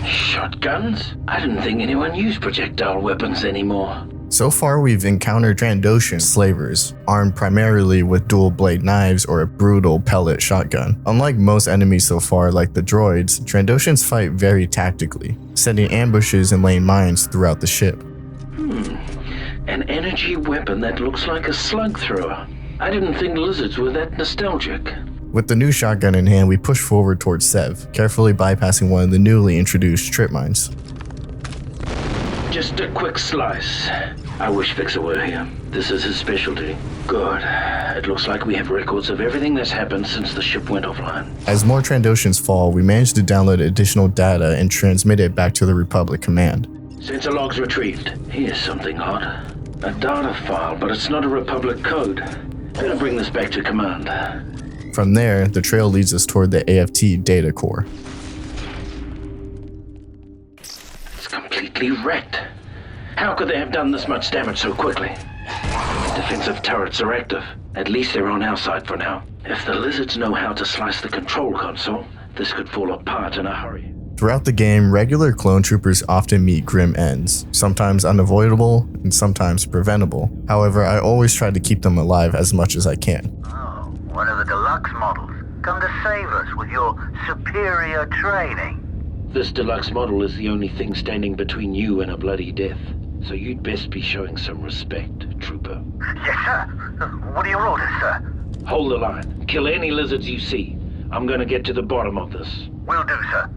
Shotguns? I didn't think anyone used projectile weapons anymore. So far, we've encountered Trandoshan slavers, armed primarily with dual-blade knives or a brutal pellet shotgun. Unlike most enemies so far, like the droids, Trandoshans fight very tactically, setting ambushes and laying mines throughout the ship. An energy weapon that looks like a slug thrower. I didn't think lizards were that nostalgic. With the new shotgun in hand, we push forward towards Sev, carefully bypassing one of the newly introduced trip mines. Just a quick slice. I wish Fixer were here. This is his specialty. Good. It looks like we have records of everything that's happened since the ship went offline. As more Trandoshans fall, we manage to download additional data and transmit it back to the Republic Command. Sensor logs retrieved. Here's something odd. A data file, but it's not a Republic code. Better bring this back to command. From there, the trail leads us toward the AFT data core. It's completely wrecked. How could they have done this much damage so quickly? Defensive turrets are active. At least they're on our side for now. If the lizards know how to slice the control console, this could fall apart in a hurry. Throughout the game, regular clone troopers often meet grim ends, sometimes unavoidable and sometimes preventable. However, I always try to keep them alive as much as I can. Oh, one of the deluxe models. Come to save us with your superior training. This deluxe model is the only thing standing between you and a bloody death. So you'd best be showing some respect, Trooper. Yes, sir. What are your orders, sir? Hold the line. Kill any lizards you see. I'm gonna get to the bottom of this. Will do, sir.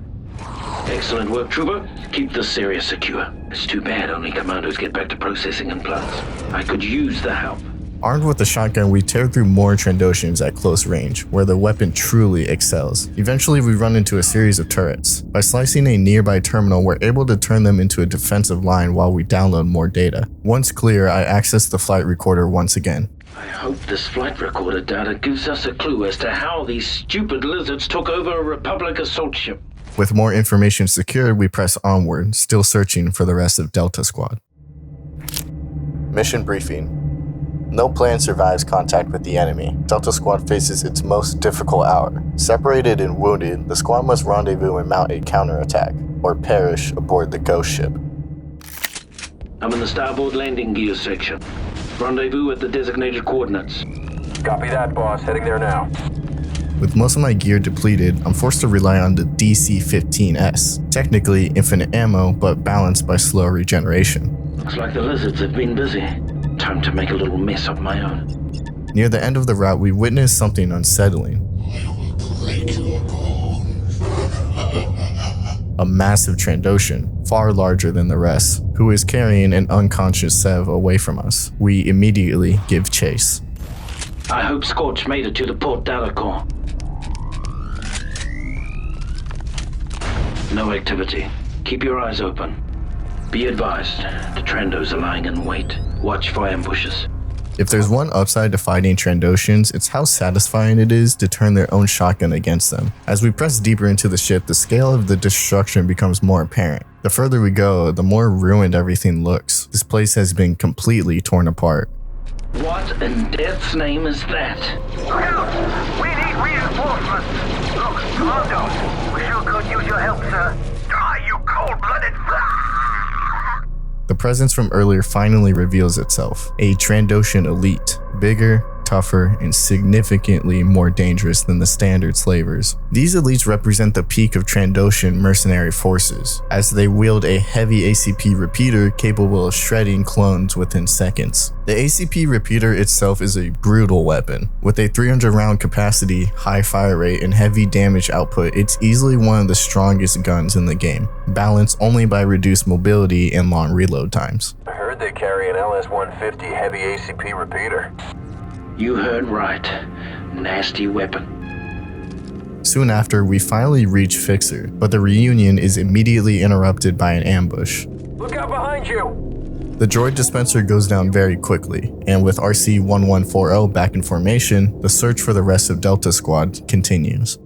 Excellent work, Trooper. Keep this area secure. It's too bad only Commandos get back to processing implants. I could use the help. Armed with the shotgun, we tear through more Trandoshans at close range, where the weapon truly excels. Eventually, we run into a series of turrets. By slicing a nearby terminal, we're able to turn them into a defensive line while we download more data. Once clear, I access the flight recorder once again. I hope this flight recorder data gives us a clue as to how these stupid lizards took over a Republic assault ship. With more information secured, we press onward, still searching for the rest of Delta Squad. Mission briefing. No plan survives contact with the enemy. Delta Squad faces its most difficult hour. Separated and wounded, the squad must rendezvous and mount a counterattack, or perish aboard the ghost ship. I'm in the starboard landing gear section. Rendezvous at the designated coordinates. Copy that, boss. Heading there now. With most of my gear depleted, I'm forced to rely on the DC-15S. Technically infinite ammo, but balanced by slow regeneration. Looks like the lizards have been busy. Time to make a little mess of my own. Near the end of the route, we witness something unsettling. A massive Trandoshan, far larger than the rest, who is carrying an unconscious Sev away from us. We immediately give chase. I hope Scorch made it to the port data core. No activity. Keep your eyes open. Be advised, the Trandos are lying in wait. Watch for ambushes. If there's one upside to fighting Trandoshans, it's how satisfying it is to turn their own shotgun against them. As we press deeper into the ship, the scale of the destruction becomes more apparent. The further we go, the more ruined everything looks. This place has been completely torn apart. What in death's name is that? Look out! We need reinforcements! Look, Commandos, we sure could use your help, sir. Die, you cold-blooded The presence from earlier finally reveals itself. A Trandoshan elite. Bigger, tougher, and significantly more dangerous than the standard slavers. These elites represent the peak of Trandoshan mercenary forces, as they wield a heavy ACP repeater capable of shredding clones within seconds. The ACP repeater itself is a brutal weapon. With a 300 round capacity, high fire rate, and heavy damage output, it's easily one of the strongest guns in the game, balanced only by reduced mobility and long reload times. I heard they carry an LS-150 heavy ACP repeater. You heard right. Nasty weapon. Soon after, we finally reach Fixer, but the reunion is immediately interrupted by an ambush. Look out behind you! The droid dispenser goes down very quickly, and with RC-1140 back in formation, the search for the rest of Delta Squad continues.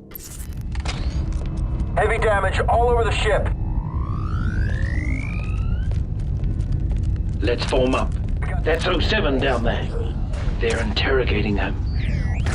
Heavy damage all over the ship. Let's form up. That's 07 down there. They're interrogating him.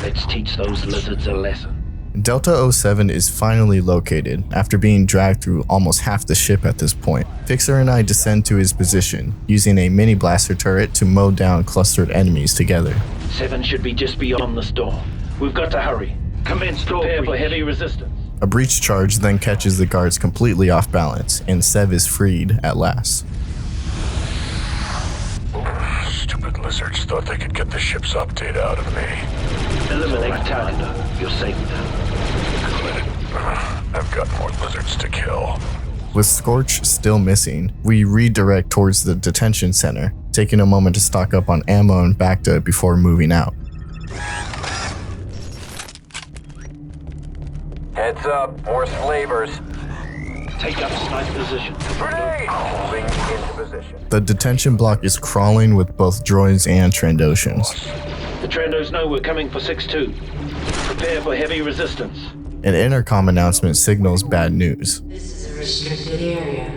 Let's teach those lizards a lesson. Delta 07 is finally located after being dragged through almost half the ship at this point. Fixer and I descend to his position, using a mini blaster turret to mow down clustered enemies together. 7 should be just beyond this door. We've got to hurry. Commence prepare for heavy resistance. A breach charge then catches the guards completely off balance, and Sev is freed at last. Stupid lizards thought they could get the ship's update out of me. Eliminate target. You're safe now. I've got more lizards to kill. With Scorch still missing, we redirect towards the detention center, taking a moment to stock up on ammo and Bacta before moving out. Heads up, more slavers. Take up snipe position. Grenade! Moving into position. The detention block is crawling with both droids and Trandoshans. The Trandos know we're coming for 6-2. Prepare for heavy resistance. An intercom announcement signals bad news. This is a restricted area.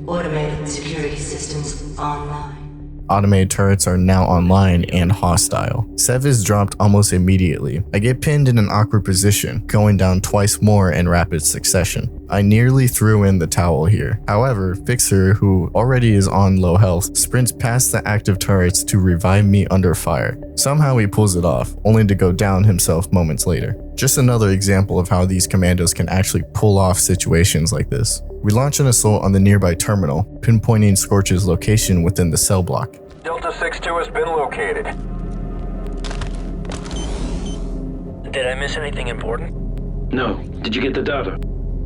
Automated security systems online. Automated turrets are now online and hostile. Sev is dropped almost immediately. I get pinned in an awkward position, going down twice more in rapid succession. I nearly threw in the towel here. However, Fixer, who already is on low health, sprints past the active turrets to revive me under fire. Somehow he pulls it off, only to go down himself moments later. Just another example of how these commandos can actually pull off situations like this. We launch an assault on the nearby terminal, pinpointing Scorch's location within the cell block. Delta 6-2 has been located. Did I miss anything important? No. Did you get the data?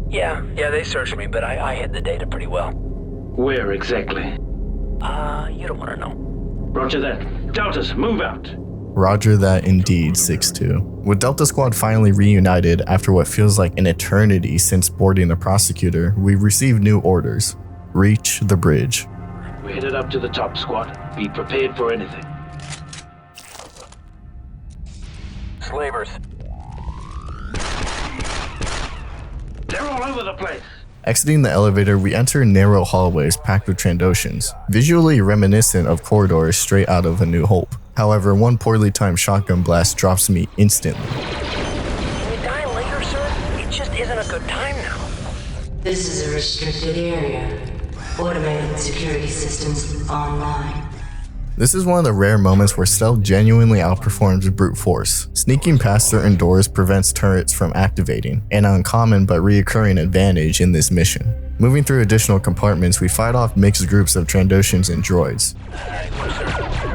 Yeah, they searched me, but I hid the data pretty well. Where exactly? You don't want to know. Roger that. Deltas, move out. Roger that indeed, 6-2. With Delta Squad finally reunited after what feels like an eternity since boarding the Prosecutor, we receive new orders. Reach the bridge. We're headed up to the top, squad. Be prepared for anything. Slavers. They're all over the place. Exiting the elevator, we enter narrow hallways packed with Trandoshans, visually reminiscent of corridors straight out of A New Hope. However, one poorly timed shotgun blast drops me instantly. Can we die later, sir? It just isn't a good time now. This is a restricted area. Automated security systems online. This is one of the rare moments where stealth genuinely outperforms brute force. Sneaking past certain doors prevents turrets from activating, an uncommon but reoccurring advantage in this mission. Moving through additional compartments, we fight off mixed groups of Trandoshans and droids.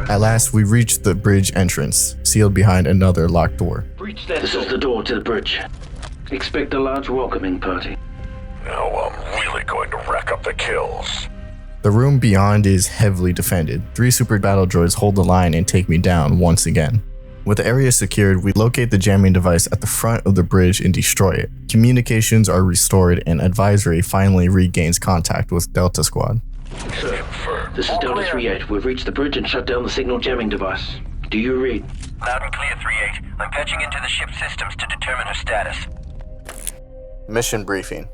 At last, we reach the bridge entrance, sealed behind another locked door. This is the door to the bridge. Expect a large welcoming party. Now I'm really going to rack up the kills. The room beyond is heavily defended. 3 super battle droids hold the line and take me down once again. With the area secured, we locate the jamming device at the front of the bridge and destroy it. Communications are restored and Advisory finally regains contact with Delta Squad. Sir, this is Delta 3-8. We've reached the bridge and shut down the signal jamming device. Do you read? Loud and clear, 3-8. I'm patching into the ship's systems to determine her status. Mission briefing.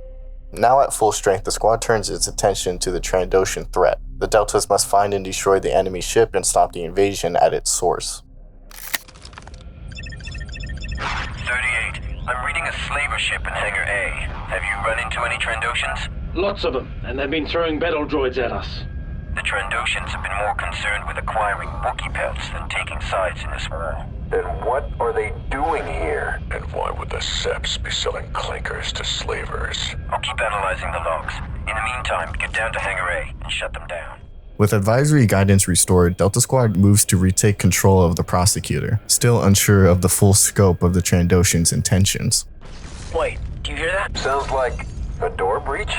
Now at full strength, the squad turns its attention to the Trandoshan threat. The Deltas must find and destroy the enemy ship and stop the invasion at its source. 38. I'm reading a slaver ship in Hangar A. Have you run into any Trandoshans? Lots of them, and they've been throwing battle droids at us. The Trandoshans have been more concerned with acquiring Wookiee pelts than taking sides in this war. Then what are they doing here? And why would the Seps be selling clinkers to slavers? I'll keep analyzing the logs. In the meantime, get down to Hangar A and shut them down. With Advisory guidance restored, Delta Squad moves to retake control of the Prosecutor, still unsure of the full scope of the Trandoshan's intentions. Wait, do you hear that? Sounds like a door breach?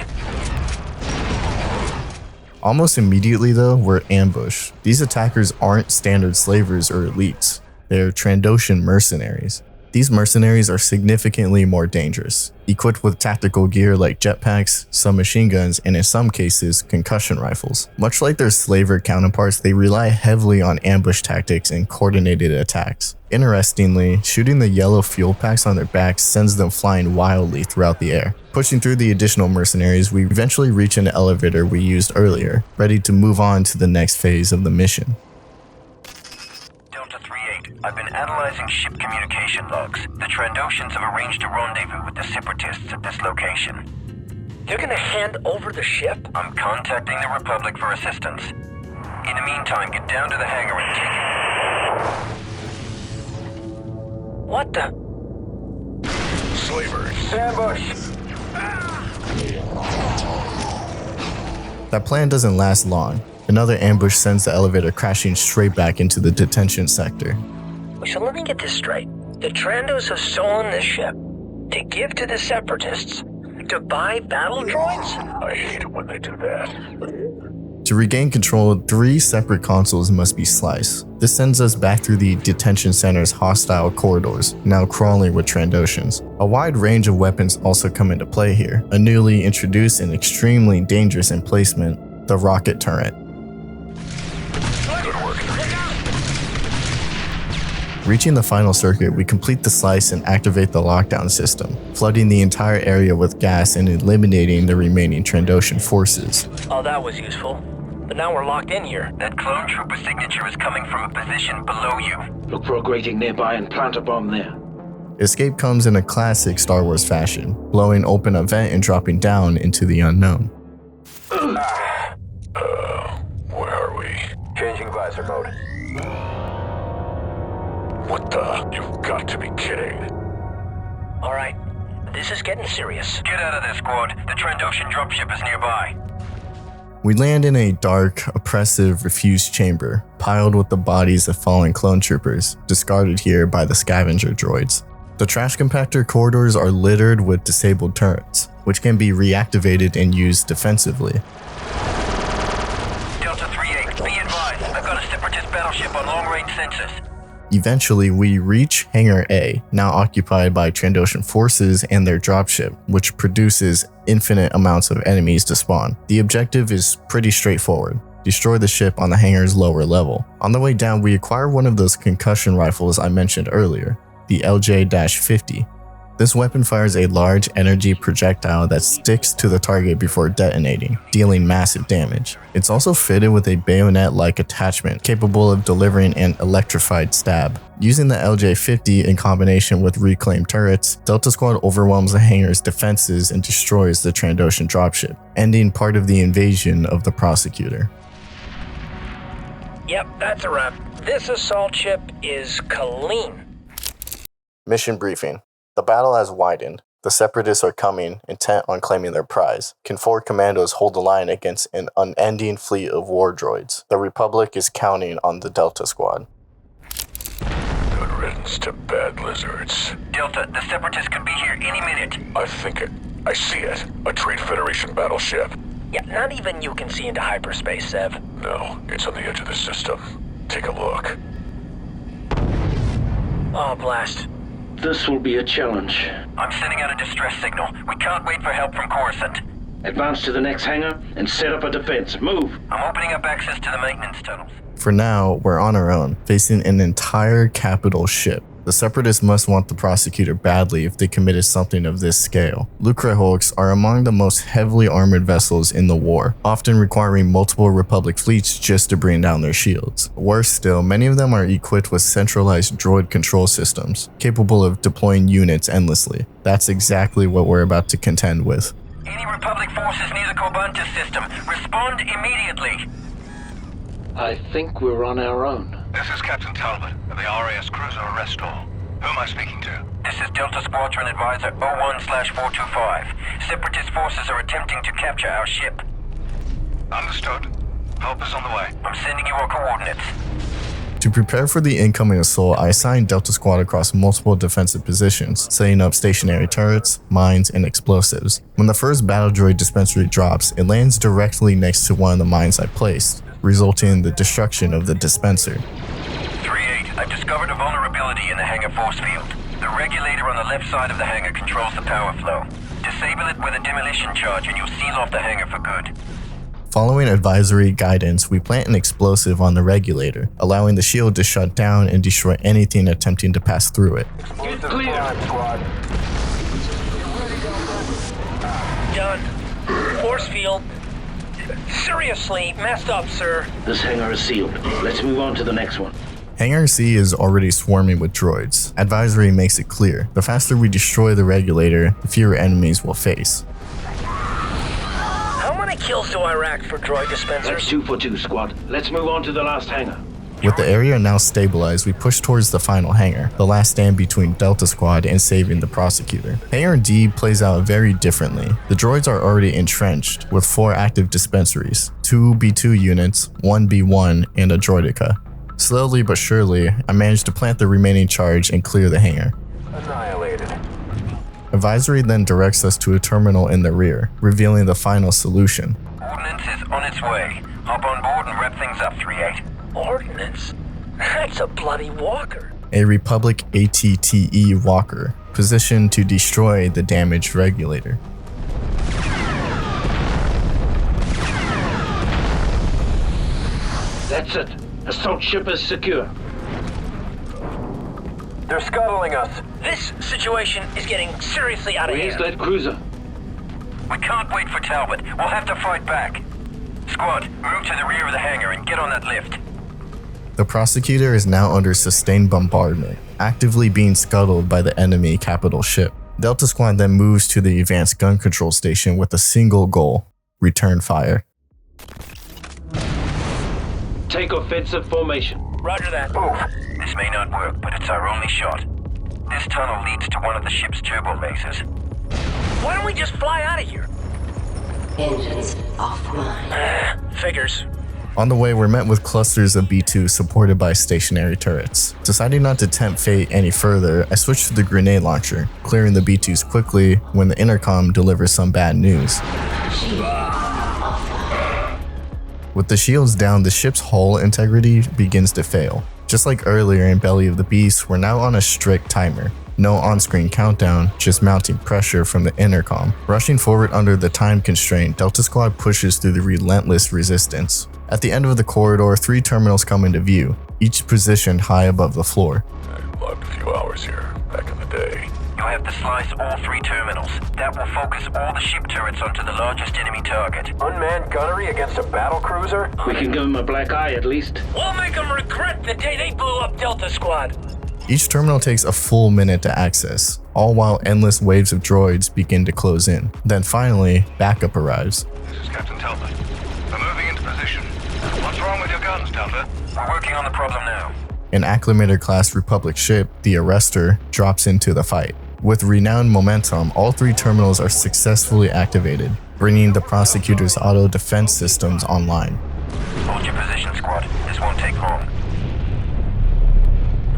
Almost immediately though, we're ambushed. These attackers aren't standard slavers or elites. They're Trandoshan mercenaries. These mercenaries are significantly more dangerous, equipped with tactical gear like jetpacks, submachine guns, and in some cases, concussion rifles. Much like their slaver counterparts, they rely heavily on ambush tactics and coordinated attacks. Interestingly, shooting the yellow fuel packs on their backs sends them flying wildly throughout the air. Pushing through the additional mercenaries, we eventually reach an elevator we used earlier, ready to move on to the next phase of the mission. I've been analyzing ship communication logs. The Trandoshans have arranged a rendezvous with the Separatists at this location. They're gonna hand over the ship? I'm contacting the Republic for assistance. In the meantime, get down to the hangar and take it. What the? Slavers. Ambush! That plan doesn't last long. Another ambush sends the elevator crashing straight back into the detention sector. So let me get this straight. The Trandos have stolen this ship to give to the Separatists to buy battle droids? I hate it when they do that. To regain control, 3 separate consoles must be sliced. This sends us back through the detention center's hostile corridors, now crawling with Trandoshans. A wide range of weapons also come into play here, a newly introduced and extremely dangerous emplacement, the rocket turret. Good work, 3-8. Reaching the final circuit, we complete the slice and activate the lockdown system, flooding the entire area with gas and eliminating the remaining Trandoshan forces. Oh, that was useful. But now we're locked in here. That clone trooper signature is coming from a position below you. Look for a grating nearby and plant a bomb there. Escape comes in a classic Star Wars fashion, blowing open a vent and dropping down into the unknown. Where are we? Changing visor mode. What the? You've got to be kidding. All right, this is getting serious. Get out of there, squad. The Trandoshan dropship is nearby. We land in a dark, oppressive, refuse chamber, piled with the bodies of fallen clone troopers, discarded here by the scavenger droids. The trash compactor corridors are littered with disabled turrets, which can be reactivated and used defensively. Delta 3-8, be advised. I've got a Separatist battleship on long-range sensors. Eventually, we reach Hangar A, now occupied by Trandoshan forces and their dropship, which produces infinite amounts of enemies to spawn. The objective is pretty straightforward. Destroy the ship on the hangar's lower level. On the way down, we acquire one of those concussion rifles I mentioned earlier, the LJ-50. This weapon fires a large energy projectile that sticks to the target before detonating, dealing massive damage. It's also fitted with a bayonet-like attachment capable of delivering an electrified stab. Using the LJ-50 in combination with reclaimed turrets, Delta Squad overwhelms the hangar's defenses and destroys the Trandoshan dropship, ending part of the invasion of the Prosecutor. Yep, that's a wrap. This assault ship is clean. Mission briefing. The battle has widened. The Separatists are coming, intent on claiming their prize. Can 4 Commandos hold the line against an unending fleet of war droids? The Republic is counting on the Delta Squad. Good riddance to bad lizards. Delta, the Separatists could be here any minute. I think it. I see it. A Trade Federation battleship. Yeah, not even you can see into hyperspace, Sev. No, it's on the edge of the system. Take a look. Oh, blast. This will be a challenge. I'm sending out a distress signal. We can't wait for help from Coruscant. Advance to the next hangar and set up a defense. Move! I'm opening up access to the maintenance tunnels. For now, we're on our own, facing an entire capital ship. The Separatists must want the Prosecutor badly if they committed something of this scale. Lucrehawks are among the most heavily armored vessels in the war, often requiring multiple Republic fleets just to bring down their shields. Worse still, many of them are equipped with centralized droid control systems, capable of deploying units endlessly. That's exactly what we're about to contend with. Any Republic forces near the Commando system, respond immediately. I think we're on our own. This is Captain Talbot of the RAS cruiser Restore. Who am I speaking to? This is Delta Squadron Advisor 01/425. Separatist forces are attempting to capture our ship. Understood. Help is on the way. I'm sending you our coordinates. To prepare for the incoming assault, I assigned Delta Squad across multiple defensive positions, setting up stationary turrets, mines, and explosives. When the first battle droid dispensary drops, it lands directly next to one of the mines I placed, resulting in the destruction of the dispenser. 3-8, I've discovered a vulnerability in the hangar force field. The regulator on the left side of the hangar controls the power flow. Disable it with a demolition charge and you'll seal off the hangar for good. Following advisory guidance, we plant an explosive on the regulator, allowing the shield to shut down and destroy anything attempting to pass through it. Get clear! Done. Force field. Seriously, messed up, sir. This hangar is sealed. Let's move on to the next one. Hangar C is already swarming with droids. Advisory makes it clear, the faster we destroy the regulator, the fewer enemies we'll face. How many kills do I rack for droid dispensers? That's 2 for 2, squad. Let's move on to the last hangar. With the area now stabilized, we push towards the final hangar, the last stand between Delta Squad and saving the Prosecutor. Hangar D plays out very differently. The droids are already entrenched, with 4 active dispensaries, 2 B2 units, 1 B1, and a droidica. Slowly but surely, I managed to plant the remaining charge and clear the hangar. Annihilated. Advisory then directs us to a terminal in the rear, revealing the final solution. Ordnance is on its way. Hop on board and wrap things up, 3-8. Ordnance? That's a bloody walker. A Republic ATTE walker, positioned to destroy the damaged regulator. That's it. Assault ship is secure. They're scuttling us. This situation is getting seriously out of Where's hand. that cruiser? We can't wait for Talbot. We'll have to fight back. Squad, move to the rear of the hangar and get on that lift. The Prosecutor is now under sustained bombardment, actively being scuttled by the enemy capital ship. Delta Squad then moves to the advanced gun control station with a single goal: return fire. Take offensive formation. Roger that. Move. This may not work, but it's our only shot. This tunnel leads to one of the ship's turbo lasers. Why don't we just fly out of here? Engines offline. Figures. On the way, we're met with clusters of B2 supported by stationary turrets. Deciding not to tempt fate any further, I switch to the grenade launcher, clearing the B2s quickly when the intercom delivers some bad news. With the shields down, the ship's hull integrity begins to fail. Just like earlier in Belly of the Beast, we're now on a strict timer. No on-screen countdown, just mounting pressure from the intercom. Rushing forward under the time constraint, Delta Squad pushes through the relentless resistance. At the end of the corridor, 3 terminals come into view, each positioned high above the floor. I logged a few hours here, back in the day. You'll have to slice all 3 terminals. That will focus all the ship turrets onto the largest enemy target. Unmanned gunnery against a battle cruiser? We can give them a black eye at least. We'll make them regret the day they blew up Delta Squad. Each terminal takes a full minute to access, all while endless waves of droids begin to close in. Then finally, backup arrives. This is Captain Talbot. We're moving into position. What's wrong with your guns, Delta? We're working on the problem now. An Acclimator-class Republic ship, the Arrestor, drops into the fight. With renowned momentum, all 3 terminals are successfully activated, bringing the Prosecutor's auto defense systems online. Hold your position, squad. This won't take long.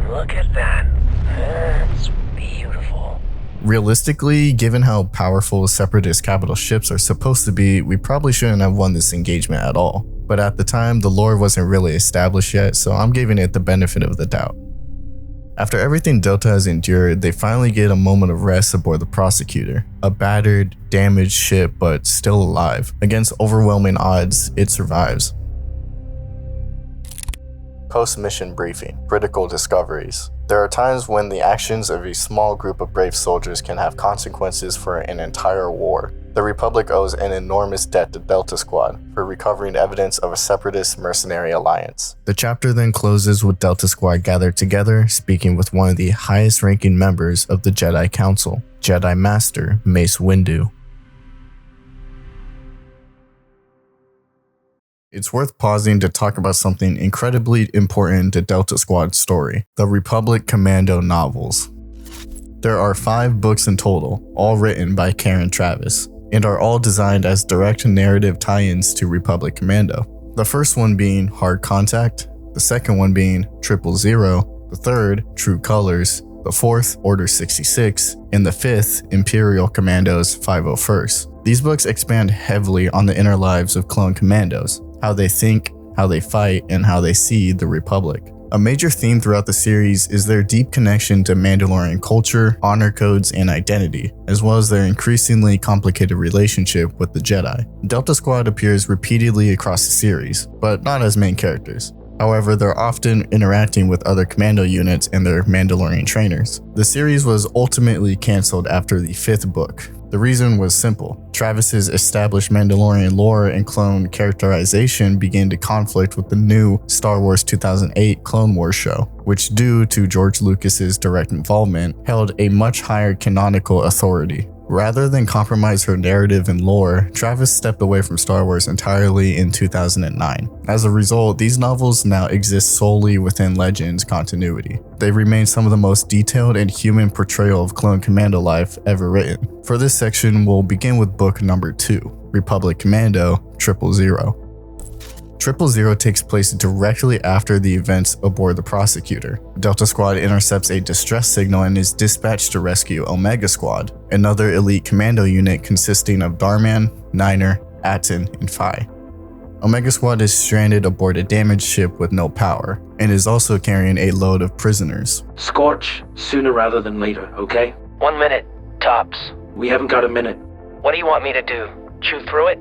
Look at that. That's beautiful. Realistically, given how powerful Separatist capital ships are supposed to be, we probably shouldn't have won this engagement at all. But at the time, the lore wasn't really established yet, so I'm giving it the benefit of the doubt. After everything Delta has endured, they finally get a moment of rest aboard the Prosecutor. A battered, damaged ship, but still alive. Against overwhelming odds, it survives. Post-mission briefing. Critical discoveries. There are times when the actions of a small group of brave soldiers can have consequences for an entire war. The Republic owes an enormous debt to Delta Squad for recovering evidence of a separatist mercenary alliance. The chapter then closes with Delta Squad gathered together, speaking with one of the highest-ranking members of the Jedi Council, Jedi Master Mace Windu. It's worth pausing to talk about something incredibly important to Delta Squad's story, the Republic Commando novels. There are 5 books in total, all written by Karen Traviss, and are all designed as direct narrative tie-ins to Republic Commando. The first one being Hard Contact, the second one being 000, the third, True Colors, the fourth, Order 66, and the fifth, Imperial Commandos 501st. These books expand heavily on the inner lives of clone commandos, how they think, how they fight, and how they see the Republic. A major theme throughout the series is their deep connection to Mandalorian culture, honor codes, and identity, as well as their increasingly complicated relationship with the Jedi. Delta Squad appears repeatedly across the series, but not as main characters. However, they're often interacting with other commando units and their Mandalorian trainers. The series was ultimately cancelled after the 5th book. The reason was simple. Travis's established Mandalorian lore and clone characterization began to conflict with the new Star Wars 2008 Clone Wars show, which, due to George Lucas's direct involvement, held a much higher canonical authority. Rather than compromise her narrative and lore, Traviss stepped away from Star Wars entirely in 2009. As a result, these novels now exist solely within Legends continuity. They remain some of the most detailed and human portrayal of clone commando life ever written. For this section, we'll begin with book number 2, Republic Commando 000. 000 takes place directly after the events aboard the Prosecutor. Delta Squad intercepts a distress signal and is dispatched to rescue Omega Squad, another elite commando unit consisting of Darman, Niner, Aten, and Phi. Omega Squad is stranded aboard a damaged ship with no power, and is also carrying a load of prisoners. Scorch, sooner rather than later, okay? 1 minute, tops. We haven't got a minute. What do you want me to do? Chew through it?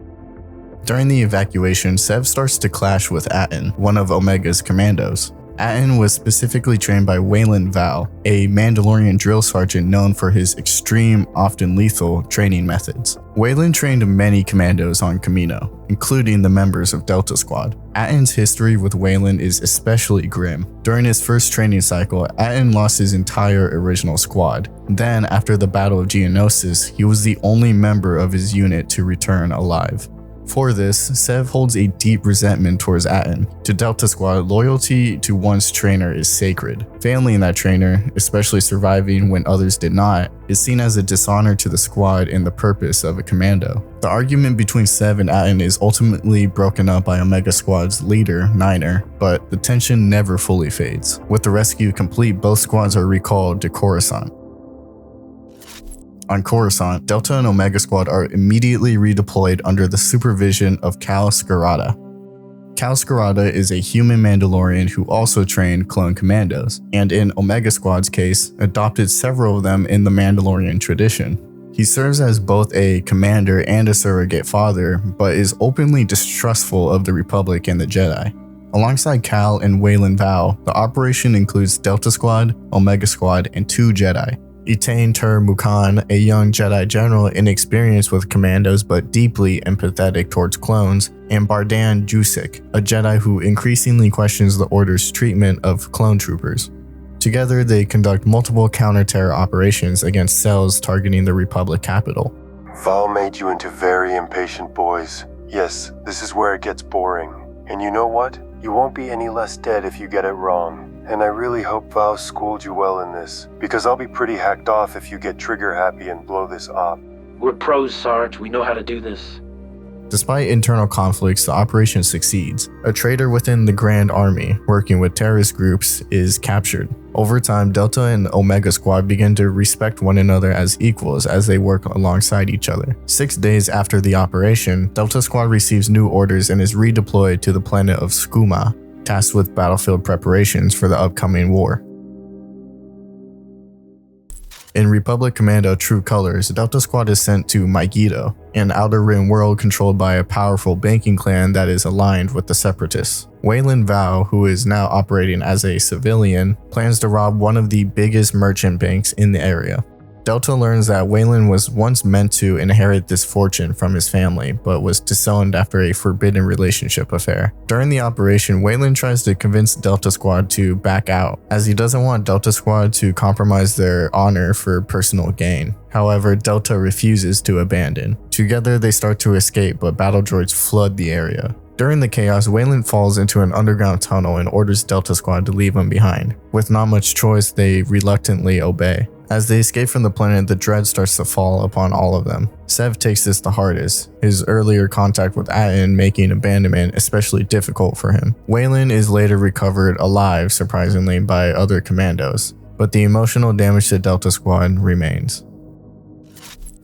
During the evacuation, Sev starts to clash with Aten, one of Omega's commandos. Aten was specifically trained by Wayland Val, a Mandalorian drill sergeant known for his extreme, often lethal, training methods. Wayland trained many commandos on Kamino, including the members of Delta Squad. Aten's history with Wayland is especially grim. During his first training cycle, Aten lost his entire original squad. Then, after the Battle of Geonosis, he was the only member of his unit to return alive. For this, Sev holds a deep resentment towards Aten. To Delta Squad, loyalty to one's trainer is sacred. Failing that trainer, especially surviving when others did not, is seen as a dishonor to the squad and the purpose of a commando. The argument between Sev and Aten is ultimately broken up by Omega Squad's leader, Niner, but the tension never fully fades. With the rescue complete, both squads are recalled to Coruscant. On Coruscant, Delta and Omega Squad are immediately redeployed under the supervision of Cal Skirata. Cal Skirata is a human Mandalorian who also trained clone commandos, and in Omega Squad's case, adopted several of them in the Mandalorian tradition. He serves as both a commander and a surrogate father, but is openly distrustful of the Republic and the Jedi. Alongside Cal and Wayland Val, the operation includes Delta Squad, Omega Squad, and 2 Jedi. Etain Tur Mukan, a young Jedi general inexperienced with commandos but deeply empathetic towards clones, and Bardan Jusik, a Jedi who increasingly questions the Order's treatment of clone troopers. Together, they conduct multiple counter-terror operations against cells targeting the Republic capital. Val made you into very impatient boys. Yes, this is where it gets boring. And you know what? You won't be any less dead if you get it wrong. And I really hope Val schooled you well in this, because I'll be pretty hacked off if you get trigger happy and blow this op. We're pros, Sarge. We know how to do this. Despite internal conflicts, the operation succeeds. A traitor within the Grand Army, working with terrorist groups, is captured. Over time, Delta and Omega Squad begin to respect one another as equals as they work alongside each other. 6 days after the operation, Delta Squad receives new orders and is redeployed to the planet of Skooma, tasked with battlefield preparations for the upcoming war. In Republic Commando True Colors, Delta Squad is sent to Mygeeto, an Outer Rim world controlled by a powerful banking clan that is aligned with the Separatists. Wayland Val, who is now operating as a civilian, plans to rob one of the biggest merchant banks in the area. Delta learns that Wayland was once meant to inherit this fortune from his family, but was disowned after a forbidden relationship affair. During the operation, Wayland tries to convince Delta Squad to back out, as he doesn't want Delta Squad to compromise their honor for personal gain. However, Delta refuses to abandon. Together, they start to escape, but battle droids flood the area. During the chaos, Wayland falls into an underground tunnel and orders Delta Squad to leave him behind. With not much choice, they reluctantly obey. As they escape from the planet, the dread starts to fall upon all of them. Sev takes this the hardest, his earlier contact with Aten making abandonment especially difficult for him. Wayland is later recovered alive, surprisingly, by other commandos, but the emotional damage to Delta Squad remains.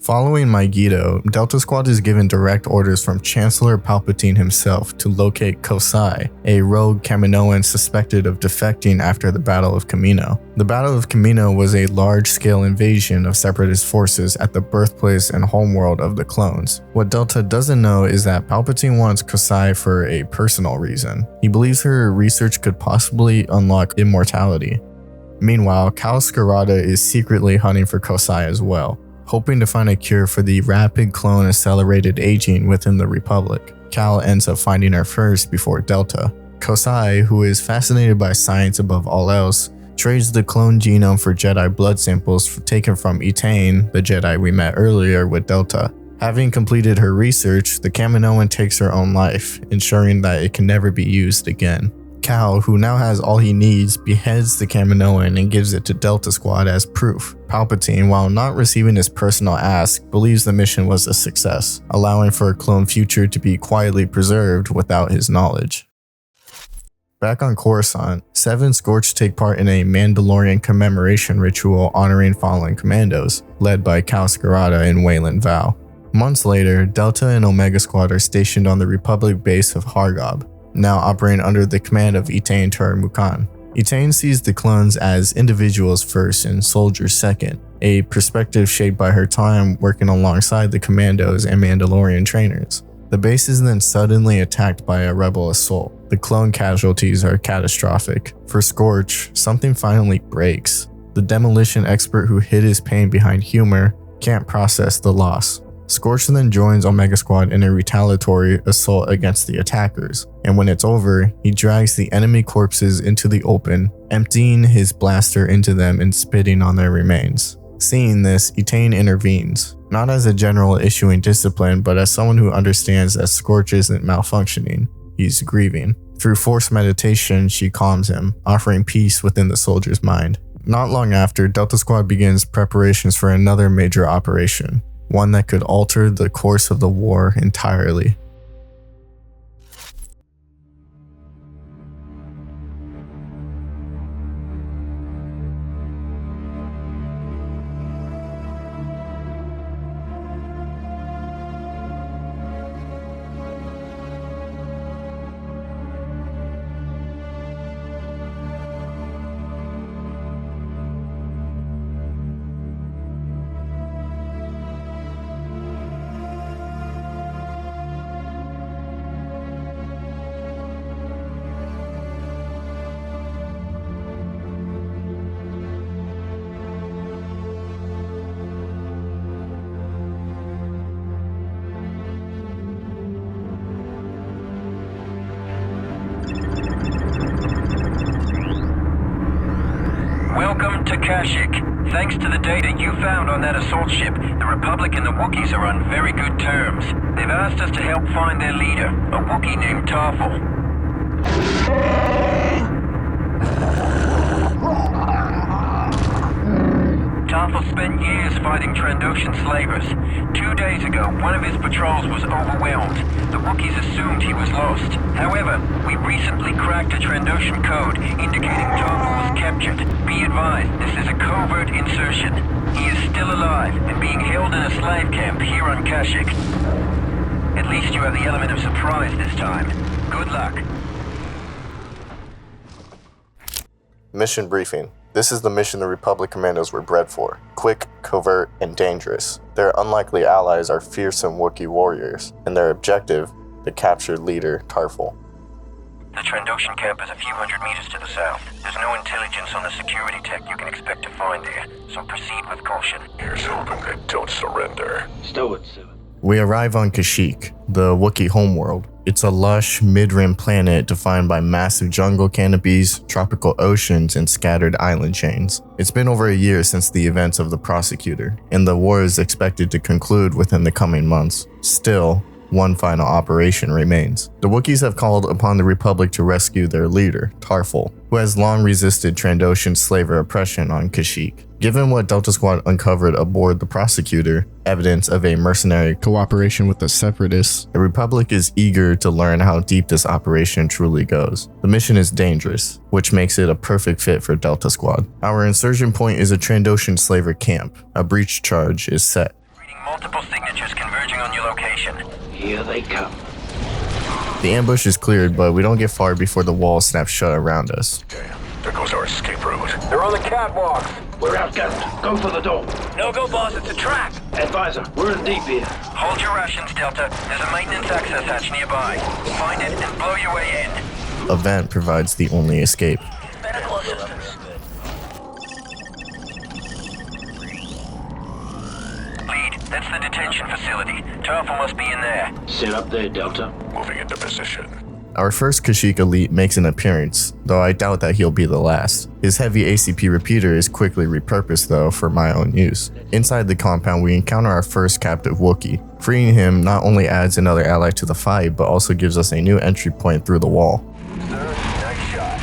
Following Mygeeto, Delta Squad is given direct orders from Chancellor Palpatine himself to locate Kashyyyk, a rogue Kaminoan suspected of defecting after the Battle of Kamino. The Battle of Kamino was a large-scale invasion of Separatist forces at the birthplace and homeworld of the clones. What Delta doesn't know is that Palpatine wants Kashyyyk for a personal reason. He believes her research could possibly unlock immortality. Meanwhile, Cal Skirata is secretly hunting for Kashyyyk as well, hoping to find a cure for the rapid clone accelerated aging within the Republic. Cal ends up finding her first before Delta. Kashyyyk, who is fascinated by science above all else, trades the clone genome for Jedi blood samples taken from Etain, the Jedi we met earlier with Delta. Having completed her research, the Kaminoan takes her own life, ensuring that it can never be used again. Cal, who now has all he needs, beheads the Kaminoan and gives it to Delta Squad as proof. Palpatine, while not receiving his personal ask, believes the mission was a success, allowing for a clone future to be quietly preserved without his knowledge. Back on Coruscant, 7 Scorch take part in a Mandalorian commemoration ritual honoring fallen Commandos, led by Cal Skirata and Wayland Val. Months later, Delta and Omega Squad are stationed on the Republic base of Hargob, now operating under the command of Etain Turamukan. Etain sees the clones as individuals first and soldiers second, a perspective shaped by her time working alongside the Commandos and Mandalorian trainers. The base is then suddenly attacked by a rebel assault. The clone casualties are catastrophic. For Scorch, something finally breaks. The demolition expert who hid his pain behind humor can't process the loss. Scorch then joins Omega Squad in a retaliatory assault against the attackers, and when it's over, he drags the enemy corpses into the open, emptying his blaster into them and spitting on their remains. Seeing this, Etain intervenes, not as a general issuing discipline, but as someone who understands that Scorch isn't malfunctioning, he's grieving. Through forced meditation, she calms him, offering peace within the soldier's mind. Not long after, Delta Squad begins preparations for another major operation, one that could alter the course of the war entirely. Welcome to Kashyyyk. Thanks to the data you found on that assault ship, the Republic and the Wookiees are on very good terms. They've asked us to help find their leader, a Wookiee named Tarful. Tarful spent years fighting Trandoshan slavers. 2 days ago, one of his patrols was overwhelmed. The Wookiees assumed he was lost. However, we recently cracked a Trandoshan code indicating Tarful was captured. Be advised, this is a covert insertion. He is still alive and being held in a slave camp here on Kashyyyk. At least you have the element of surprise this time. Good luck. Mission briefing. This is the mission the Republic Commandos were bred for. Quick, covert, and dangerous. Their unlikely allies are fearsome Wookiee warriors, and their objective, the captured leader, Tarful. The Trandoshan camp is a few hundred meters to the south. There's no intelligence on the security tech you can expect to find there, so proceed with caution. Here's hoping they don't surrender. Stow it, sir. We arrive on Kashyyyk, the Wookiee homeworld. It's a lush, mid-rim planet defined by massive jungle canopies, tropical oceans, and scattered island chains. It's been over a year since the events of the Prosecutor, and the war is expected to conclude within the coming months. Still, one final operation remains. The Wookiees have called upon the Republic to rescue their leader, Tarful, who has long resisted Trandoshan slaver oppression on Kashyyyk. Given what Delta Squad uncovered aboard the Prosecutor, evidence of a mercenary cooperation with the Separatists, the Republic is eager to learn how deep this operation truly goes. The mission is dangerous, which makes it a perfect fit for Delta Squad. Our insertion point is a Trandoshan slaver camp. A breach charge is set. Reading multiple signatures converging on your location. Here they come. The ambush is cleared, but we don't get far before the walls snap shut around us. Okay, there goes our escape route. They're on the catwalk. We're outgunned. Go for the door. No go, boss, it's a trap! Advisor, we're in deep here. Hold your rations, Delta. There's a maintenance access hatch nearby. Find it and blow your way in. A vent provides the only escape. Medical assistance. Lead, that's the detention facility. Tarful must be in there. Sit up there, Delta. Moving into position. Our first Kashyyyk elite makes an appearance, though I doubt that he'll be the last. His heavy ACP repeater is quickly repurposed though for my own use. Inside the compound we encounter our first captive Wookiee. Freeing him not only adds another ally to the fight, but also gives us a new entry point through the wall. Nice shot.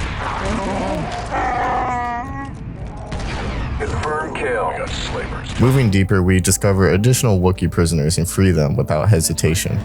Confirmed kill. We got slavers. Moving deeper, we discover additional Wookiee prisoners and free them without hesitation.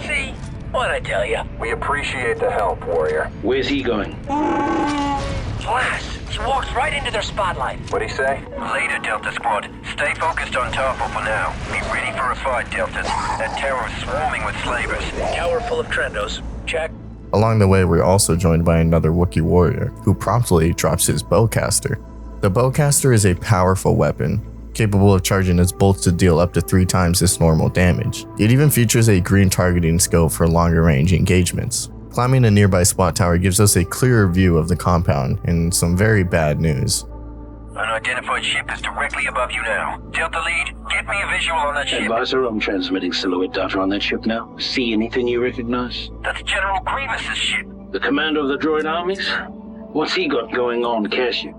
See? what I tell you? We appreciate the help, warrior. Where's he going? Blast! He walks right into their spotlight. What'd he say? Later, Delta Squad. Stay focused on Tarful for now. Be ready for a fight, Deltas. That tower is swarming with slavers. Tower full of Trendos. Check. Along the way, we're also joined by another Wookiee warrior, who promptly drops his bowcaster. The bowcaster is a powerful weapon, capable of charging its bolts to deal up to 3 times its normal damage. It even features a green targeting scope for longer range engagements. Climbing a nearby SWAT tower gives us a clearer view of the compound and some very bad news. Unidentified ship is directly above you now. Delta Lead, get me a visual on that ship. Advisor, I'm transmitting silhouette data on that ship now. See anything you recognize? That's General Grievous's ship. The commander of the droid armies? What's he got going on, Kashyyyk?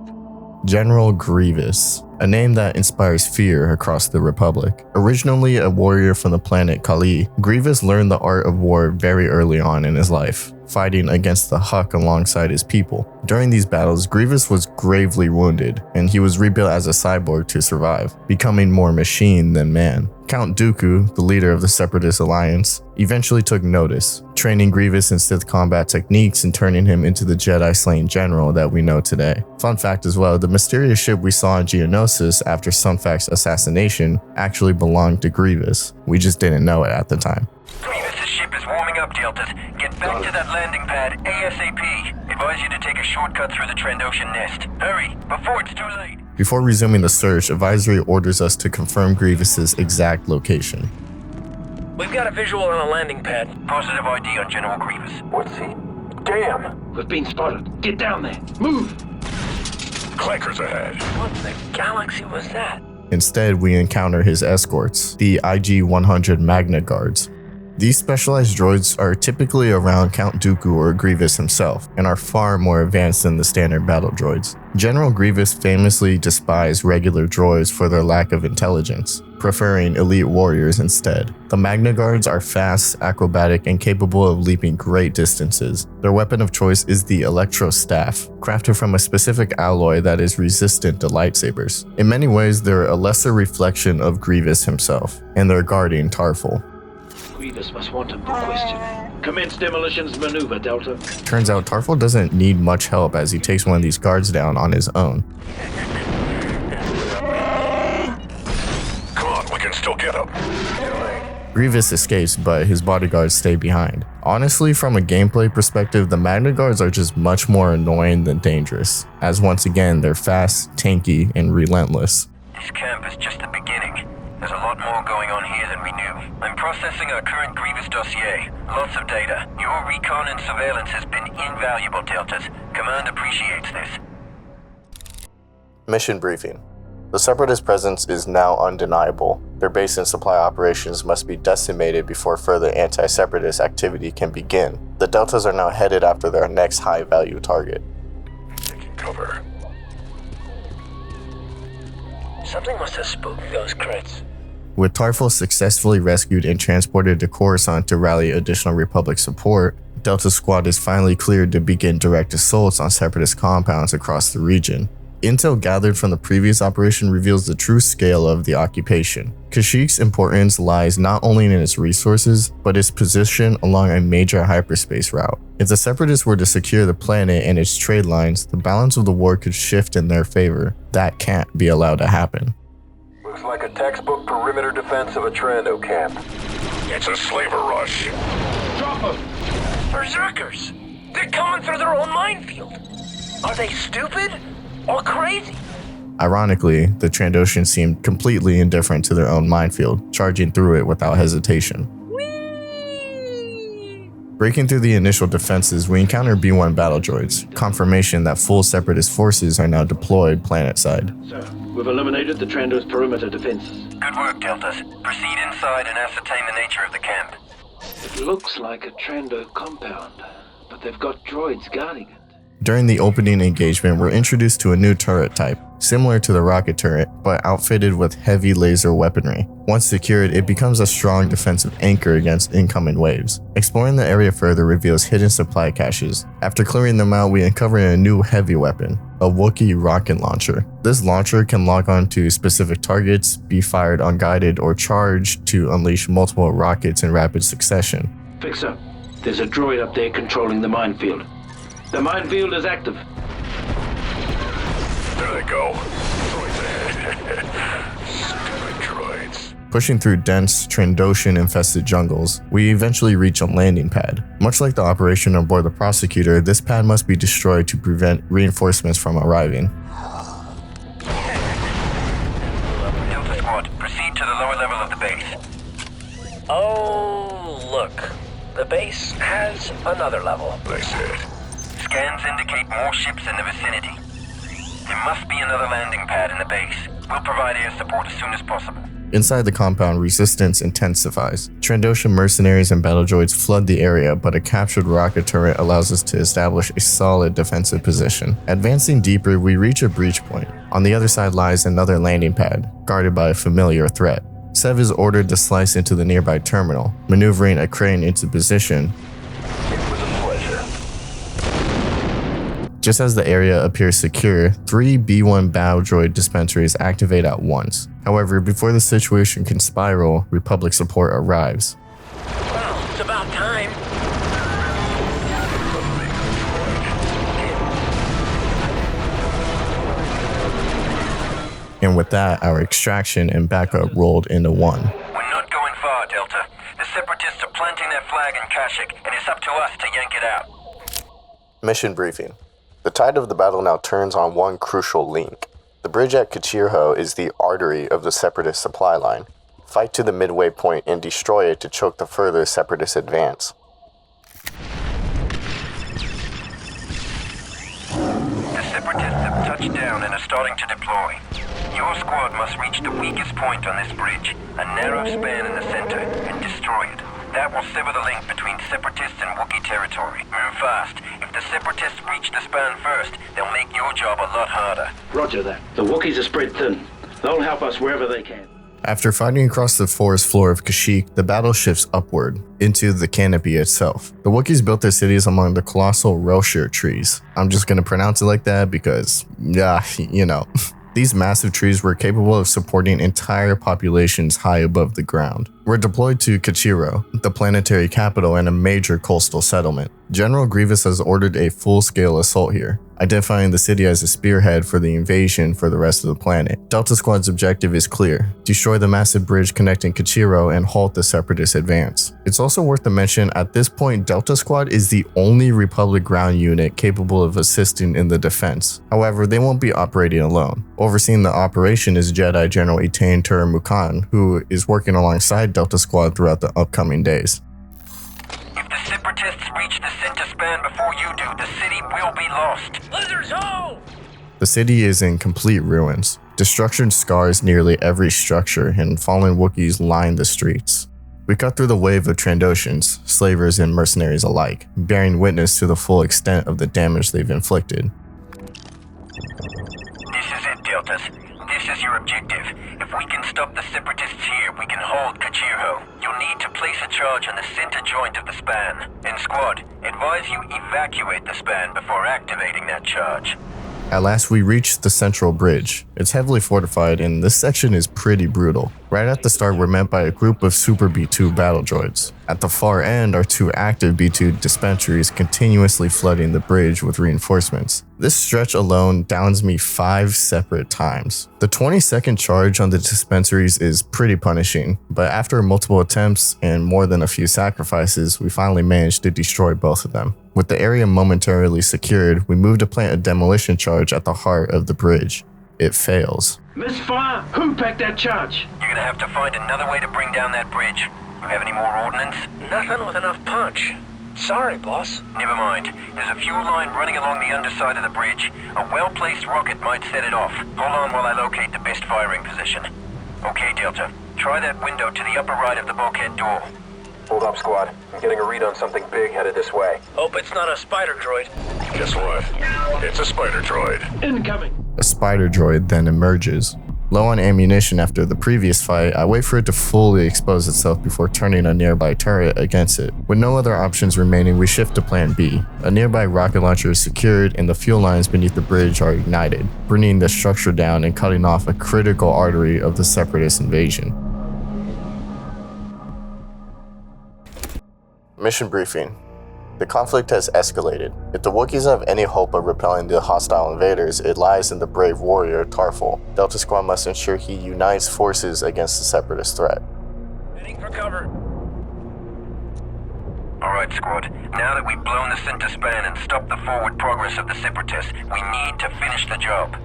General Grievous, a name that inspires fear across the Republic. Originally a warrior from the planet Kali, Grievous learned the art of war very early on in his life, fighting against the Huck alongside his people. During these battles, Grievous was gravely wounded, and he was rebuilt as a cyborg to survive, becoming more machine than man. Count Dooku, the leader of the Separatist Alliance, eventually took notice, training Grievous in Sith combat techniques and turning him into the Jedi-slaying general that we know today. Fun fact as well, the mysterious ship we saw in Geonosis after Sunfac's assassination actually belonged to Grievous. We just didn't know it at the time. Grievous's ship is warming up, Deltas. Get back to that landing pad ASAP. Advise you to take a shortcut through the Trandoshan nest. Hurry, before it's too late. Before resuming the search, Advisory orders us to confirm Grievous's exact location. We've got a visual on a landing pad. Positive ID on General Grievous. What's he? Damn! We've been spotted. Get down there. Move! Clankers ahead. What in the galaxy was that? Instead, we encounter his escorts, the IG-100 Magna Guards. These specialized droids are typically around Count Dooku or Grievous himself, and are far more advanced than the standard battle droids. General Grievous famously despised regular droids for their lack of intelligence, preferring elite warriors instead. The Magna Guards are fast, acrobatic, and capable of leaping great distances. Their weapon of choice is the Electro Staff, crafted from a specific alloy that is resistant to lightsabers. In many ways, they're a lesser reflection of Grievous himself, and they're guarding Tarful. Grievous must want him for question. Commence demolitions maneuver, Delta. Turns out Tarful doesn't need much help as he takes one of these guards down on his own. Come on, we can still get him. Grievous escapes, but his bodyguards stay behind. Honestly, from a gameplay perspective, the Magna Guards are just much more annoying than dangerous, as once again, they're fast, tanky, and relentless. This camp is just the beginning. There's a lot more going on here than we knew. I'm processing our current Grievous dossier. Lots of data. Your recon and surveillance has been invaluable, Deltas. Command appreciates this. Mission briefing. The Separatist presence is now undeniable. Their base and supply operations must be decimated before further anti-Separatist activity can begin. The Deltas are now headed after their next high-value target. Taking cover. Something must have spooked those crits. With Tarful successfully rescued and transported to Coruscant to rally additional Republic support, Delta Squad is finally cleared to begin direct assaults on Separatist compounds across the region. Intel gathered from the previous operation reveals the true scale of the occupation. Kashyyyk's importance lies not only in its resources, but its position along a major hyperspace route. If the Separatists were to secure the planet and its trade lines, the balance of the war could shift in their favor. That can't be allowed to happen. Looks like a textbook perimeter defense of a Trando camp. It's a slaver rush. Drop him! Berserkers! They're coming through their own minefield! Are they stupid? Or crazy? Ironically, the Trandoshan seemed completely indifferent to their own minefield, charging through it without hesitation. Breaking through the initial defenses, we encounter B-1 battle droids, confirmation that full Separatist forces are now deployed planetside. Sir, we've eliminated the Trando's perimeter defenses. Good work, Deltas. Proceed inside and ascertain the nature of the camp. It looks like a Trando compound, but they've got droids guarding it. During the opening engagement, we're introduced to a new turret type, similar to the rocket turret, but outfitted with heavy laser weaponry. Once secured, it becomes a strong defensive anchor against incoming waves. Exploring the area further reveals hidden supply caches. After clearing them out, we uncover a new heavy weapon, a Wookiee rocket launcher. This launcher can lock onto specific targets, be fired unguided, or charged to unleash multiple rockets in rapid succession. Fixer, There's a droid up there controlling the minefield. The minefield is active. There they go. Droids ahead. Stupid droids. Pushing through dense, Trandoshan-infested jungles, we eventually reach a landing pad. Much like the operation on board the Prosecutor, this pad must be destroyed to prevent reinforcements from arriving. Delta Squad, proceed to the lower level of the base. Oh, look. The base has another level. They said. Scans indicate more ships in the vicinity. There must be another landing pad in the base. We'll provide air support as soon as possible. Inside the compound, resistance intensifies. Trandoshan mercenaries and battle droids flood the area, but a captured rocket turret allows us to establish a solid defensive position. Advancing deeper, we reach a breach point. On the other side lies another landing pad, guarded by a familiar threat. Sev is ordered to slice into the nearby terminal, maneuvering a crane into position. It was a pleasure. Just as the area appears secure, 3 B-1 battle droid dispensaries activate at once. However, before the situation can spiral, Republic support arrives. Well, it's about time. And with that, our extraction and backup rolled into one. We're not going far, Delta. The Separatists are planting their flag in Kashyyyk, and it's up to us to yank it out. Mission briefing. The tide of the battle now turns on one crucial link. The bridge at Kashyyyk is the artery of the Separatist supply line. Fight to the midway point and destroy it to choke the further Separatist advance. The Separatists have touched down and are starting to deploy. Your squad must reach the weakest point on this bridge, a narrow span in the center, and destroy it. That will sever the link between Separatist and Wookiee territory. Move fast. If the Separatists reach the span first, they'll make your job a lot harder. Roger that. The Wookiees are spread thin. They'll help us wherever they can. After fighting across the forest floor of Kashyyyk, the battle shifts upward, into the canopy itself. The Wookiees built their cities among the colossal Roshir trees. I'm just gonna pronounce it like that because, you know. These massive trees were capable of supporting entire populations high above the ground. We're deployed to Kashyyyk, the planetary capital and a major coastal settlement. General Grievous has ordered a full-scale assault here, identifying the city as a spearhead for the invasion for the rest of the planet. Delta Squad's objective is clear: destroy the massive bridge connecting Kashyyyk and halt the Separatist advance. It's also worth to mention, at this point, Delta Squad is the only Republic ground unit capable of assisting in the defense. However, they won't be operating alone. Overseeing the operation is Jedi General Etain Turamukan, who is working alongside Delta Squad throughout the upcoming days. If the Separatists reach the center span before you do, the city will be lost. Lizards, ho! The city is in complete ruins. Destruction scars nearly every structure, and fallen Wookiees line the streets. We cut through the wave of Trandoshans, slavers and mercenaries alike, bearing witness to the full extent of the damage they've inflicted. This is it, Deltas. This is your objective. If we can stop the Separatists here, we can hold Kashyyyk. You'll need to place a charge on the center joint of the span. And squad, advise you evacuate the span before activating that charge. At last we reach the central bridge. It's heavily fortified and this section is pretty brutal. Right at the start we're met by a group of Super B2 battle droids. At the far end are 2 active B2 dispensaries continuously flooding the bridge with reinforcements. This stretch alone downs me 5 separate times. The 20-second charge on the dispensaries is pretty punishing, but after multiple attempts and more than a few sacrifices, we finally managed to destroy both of them. With the area momentarily secured, we move to plant a demolition charge at the heart of the bridge. It fails. Misfire! Who packed that charge? You're gonna have to find another way to bring down that bridge. You have any more ordnance? Nothing with enough punch. Sorry, boss. Never mind. There's a fuel line running along the underside of the bridge. A well-placed rocket might set it off. Hold on while I locate the best firing position. Okay, Delta. Try that window to the upper right of the bulkhead door. Hold up, squad. I'm getting a read on something big headed this way. Hope it's not a spider droid. Guess what? It's a spider droid. Incoming! A spider droid then emerges. Low on ammunition after the previous fight, I wait for it to fully expose itself before turning a nearby turret against it. With no other options remaining, we shift to plan B. A nearby rocket launcher is secured and the fuel lines beneath the bridge are ignited, bringing the structure down and cutting off a critical artery of the Separatist invasion. Mission briefing. The conflict has escalated. If the Wookiees have any hope of repelling the hostile invaders, it lies in the brave warrior Tarful. Delta Squad must ensure he unites forces against the Separatist threat. Heading for cover. Alright, squad. Now that we've blown the center span and stopped the forward progress of the Separatists, we need to finish the job.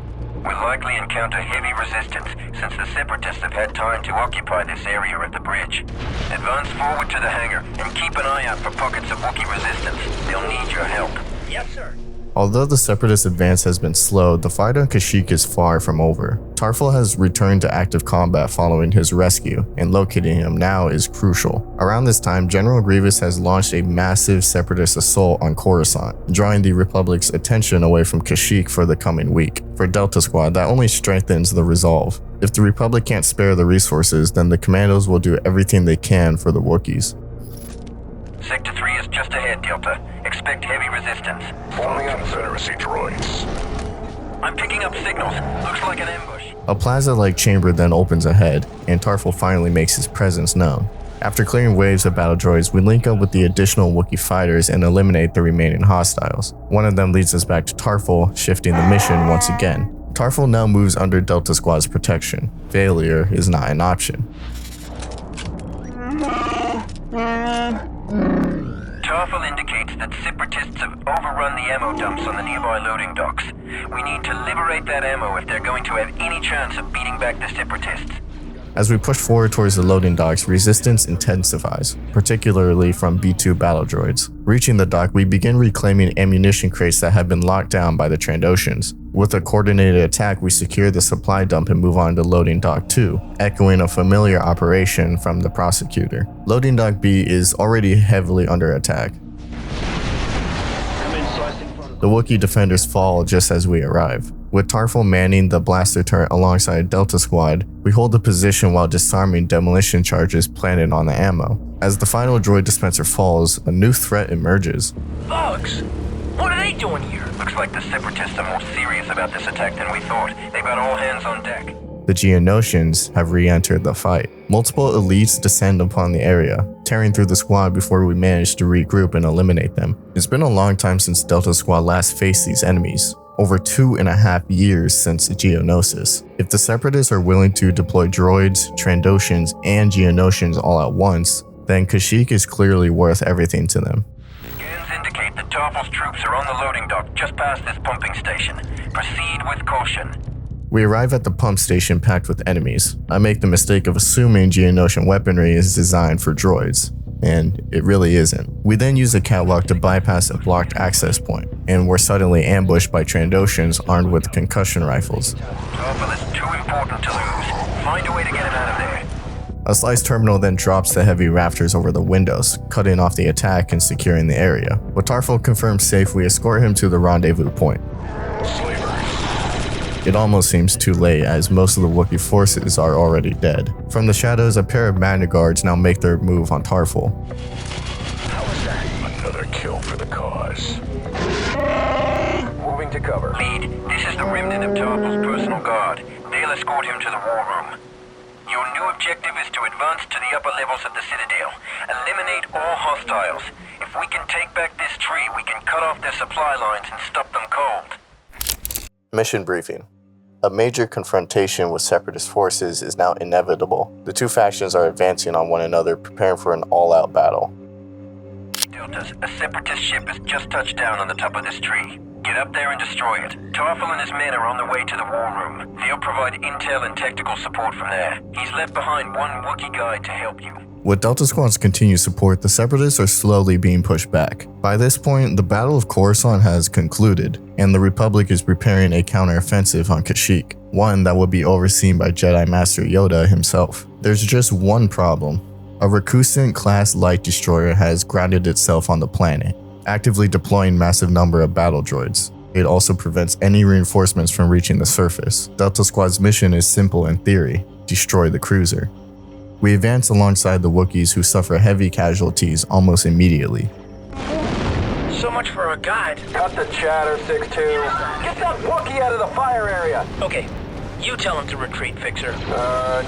We'll likely encounter heavy resistance, since the Separatists have had time to occupy this area at the bridge. Advance forward to the hangar, and keep an eye out for pockets of Wookiee resistance. They'll need your help. Yes, sir. Although the Separatist advance has been slowed, the fight on Kashyyyk is far from over. Tarful has returned to active combat following his rescue, and locating him now is crucial. Around this time, General Grievous has launched a massive Separatist assault on Coruscant, drawing the Republic's attention away from Kashyyyk for the coming week. For Delta Squad, that only strengthens the resolve. If the Republic can't spare the resources, then the Commandos will do everything they can for the Wookiees. Sector 3 is just ahead, Delta. Expect heavy resistance. Forming up Confederacy droids. I'm picking up signals. Looks like an ambush. A plaza-like chamber then opens ahead, and Tarful finally makes his presence known. After clearing waves of battle droids, we link up with the additional Wookiee fighters and eliminate the remaining hostiles. One of them leads us back to Tarful, shifting the mission once again. Tarful now moves under Delta Squad's protection. Failure is not an option. Tarful indicates that Separatists have overrun the ammo dumps on the nearby loading docks. We need to liberate that ammo if they're going to have any chance of beating back the Separatists. As we push forward towards the loading docks, resistance intensifies, particularly from B-2 battle droids. Reaching the dock, we begin reclaiming ammunition crates that have been locked down by the Trandoshans. With a coordinated attack, we secure the supply dump and move on to Loading Dock 2, echoing a familiar operation from the Prosecutor. Loading Dock B is already heavily under attack. The Wookiee defenders fall just as we arrive. With Tarful manning the blaster turret alongside Delta Squad, we hold the position while disarming demolition charges planted on the ammo. As the final droid dispenser falls, a new threat emerges. Bugs! What are they doing here? Looks like the Separatists are more serious about this attack than we thought. They've got all hands on deck. The Geonosians have re-entered the fight. Multiple elites descend upon the area, tearing through the squad before we manage to regroup and eliminate them. It's been a long time since Delta Squad last faced these enemies. Over 2.5 years since Geonosis. If the Separatists are willing to deploy droids, Trandoshans, and Geonosians all at once, then Kashyyyk is clearly worth everything to them. Scans indicate that Tarful's troops are on the loading dock just past this pumping station. Proceed with caution. We arrive at the pump station packed with enemies. I make the mistake of assuming Geonosian weaponry is designed for droids, and it really isn't. We then use a catwalk to bypass a blocked access point, and we're suddenly ambushed by Trandoshans armed with concussion rifles. Tarful is too important to lose. Find a way to get him out of there. A sliced terminal then drops the heavy rafters over the windows, cutting off the attack and securing the area. With Tarful confirmed safe, we escort him to the rendezvous point. It almost seems too late, as most of the Wookiee forces are already dead. From the shadows, a pair of Magna Guards now make their move on Tarful. Another kill for the cause. Moving to cover. Lead, this is the remnant of Tarful's personal guard. They'll escort him to the war room. Your new objective is to advance to the upper levels of the Citadel. Eliminate all hostiles. If we can take back this tree, we can cut off their supply lines and stop them cold. Mission briefing. A major confrontation with Separatist forces is now inevitable. The two factions are advancing on one another, preparing for an all-out battle. Deltas, a Separatist ship has just touched down on the top of this tree. Get up there and destroy it. Tarful and his men are on the way to the war room. They'll provide intel and technical support from there. He's left behind one Wookiee guide to help you. With Delta Squad's continued support, the Separatists are slowly being pushed back. By this point, the Battle of Coruscant has concluded, and the Republic is preparing a counteroffensive on Kashyyyk, one that will be overseen by Jedi Master Yoda himself. There's just one problem. A Recusant-class light destroyer has grounded itself on the planet, actively deploying massive number of battle droids. It also prevents any reinforcements from reaching the surface. Delta Squad's mission is simple in theory: destroy the cruiser. We advance alongside the Wookiees, who suffer heavy casualties almost immediately. So much for a guide. Cut the chatter, 6-2. Get that Wookiee out of the fire area. Okay, you tell him to retreat, Fixer.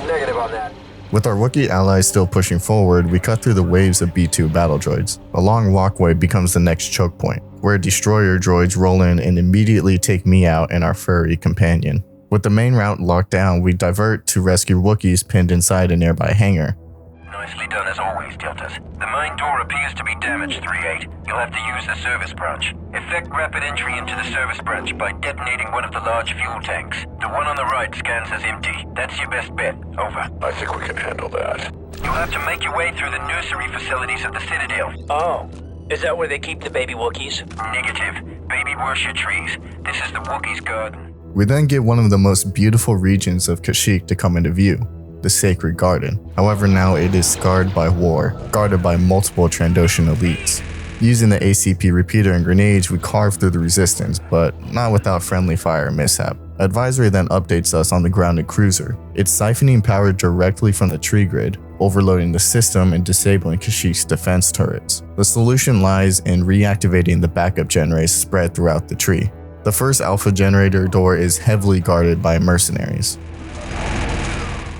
Negative on that. With our Wookiee allies still pushing forward, we cut through the waves of B2 battle droids. A long walkway becomes the next choke point, where destroyer droids roll in and immediately take me out and our furry companion. With the main route locked down, we divert to rescue Wookiees pinned inside a nearby hangar. Nicely done as always, Deltas. The main door appears to be damaged, 3-8. You'll have to use the service branch. Effect rapid entry into the service branch by detonating one of the large fuel tanks. The one on the right scans as empty. That's your best bet. Over. I think we can handle that. You'll have to make your way through the nursery facilities of the Citadel. Oh, is that where they keep the baby Wookiees? Negative. Baby worship trees. This is the Wookiees' garden. We then get one of the most beautiful regions of Kashyyyk to come into view, the Sacred Garden. However, now it is scarred by war, guarded by multiple Trandoshan elites. Using the ACP repeater and grenades, we carve through the resistance, but not without friendly fire mishap. Advisory then updates us on the grounded cruiser. It's siphoning power directly from the tree grid, overloading the system and disabling Kashyyyk's defense turrets. The solution lies in reactivating the backup generators spread throughout the tree. The first alpha generator door is heavily guarded by mercenaries.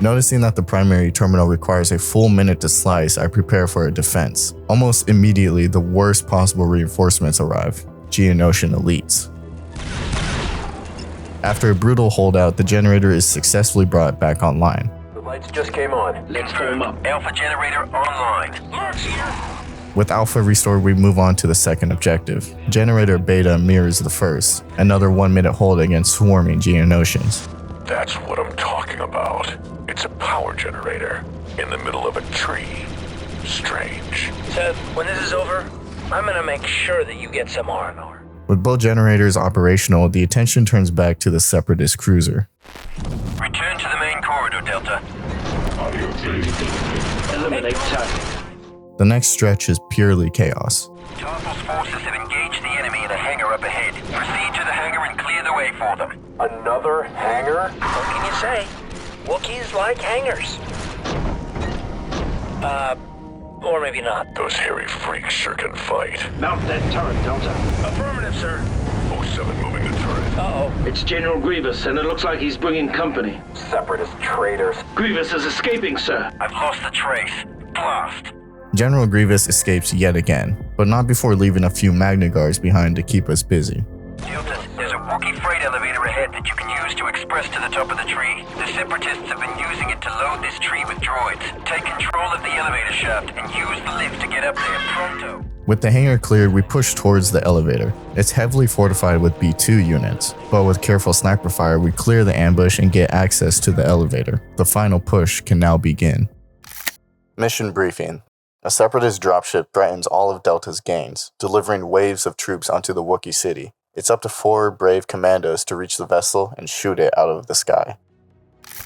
Noticing that the primary terminal requires a full minute to slice, I prepare for a defense. Almost immediately, the worst possible reinforcements arrive, Geonosis elites. After a brutal holdout, the generator is successfully brought back online. The lights just came on. Let's form up. Alpha generator online. Mark's here. With Alpha restored, we move on to the second objective. Generator Beta mirrors the first, another 1 minute hold against swarming Geonosians. That's what I'm talking about. It's a power generator in the middle of a tree. Strange. Seth, when this is over, I'm gonna make sure that you get some R&R. With both generators operational, the attention turns back to the Separatist cruiser. Return to the main corridor, Delta. Eliminate target. The next stretch is purely chaos. Tarpal's forces have engaged the enemy in a hangar up ahead. Proceed to the hangar and clear the way for them. Another hangar? What can you say? Wookiees like hangars. Or maybe not. Those hairy freaks sure can fight. Mount that turret, Delta. Affirmative, sir. 07 moving the turret. Uh-oh. It's General Grievous, and it looks like he's bringing company. Separatist traitors. Grievous is escaping, sir. I've lost the trace. Blast. General Grievous escapes yet again, but not before leaving a few Magna Guards behind to keep us busy. Delta, there's a Wookiee freight elevator ahead that you can use to express to the top of the tree. The Separatists have been using it to load this tree with droids. Take control of the elevator shaft and use the lift to get up there pronto. With the hangar cleared, we push towards the elevator. It's heavily fortified with B2 units, but with careful sniper fire, we clear the ambush and get access to the elevator. The final push can now begin. Mission briefing. A Separatist dropship threatens all of Delta's gains, delivering waves of troops onto the Wookiee city. It's up to 4 brave Commandos to reach the vessel and shoot it out of the sky.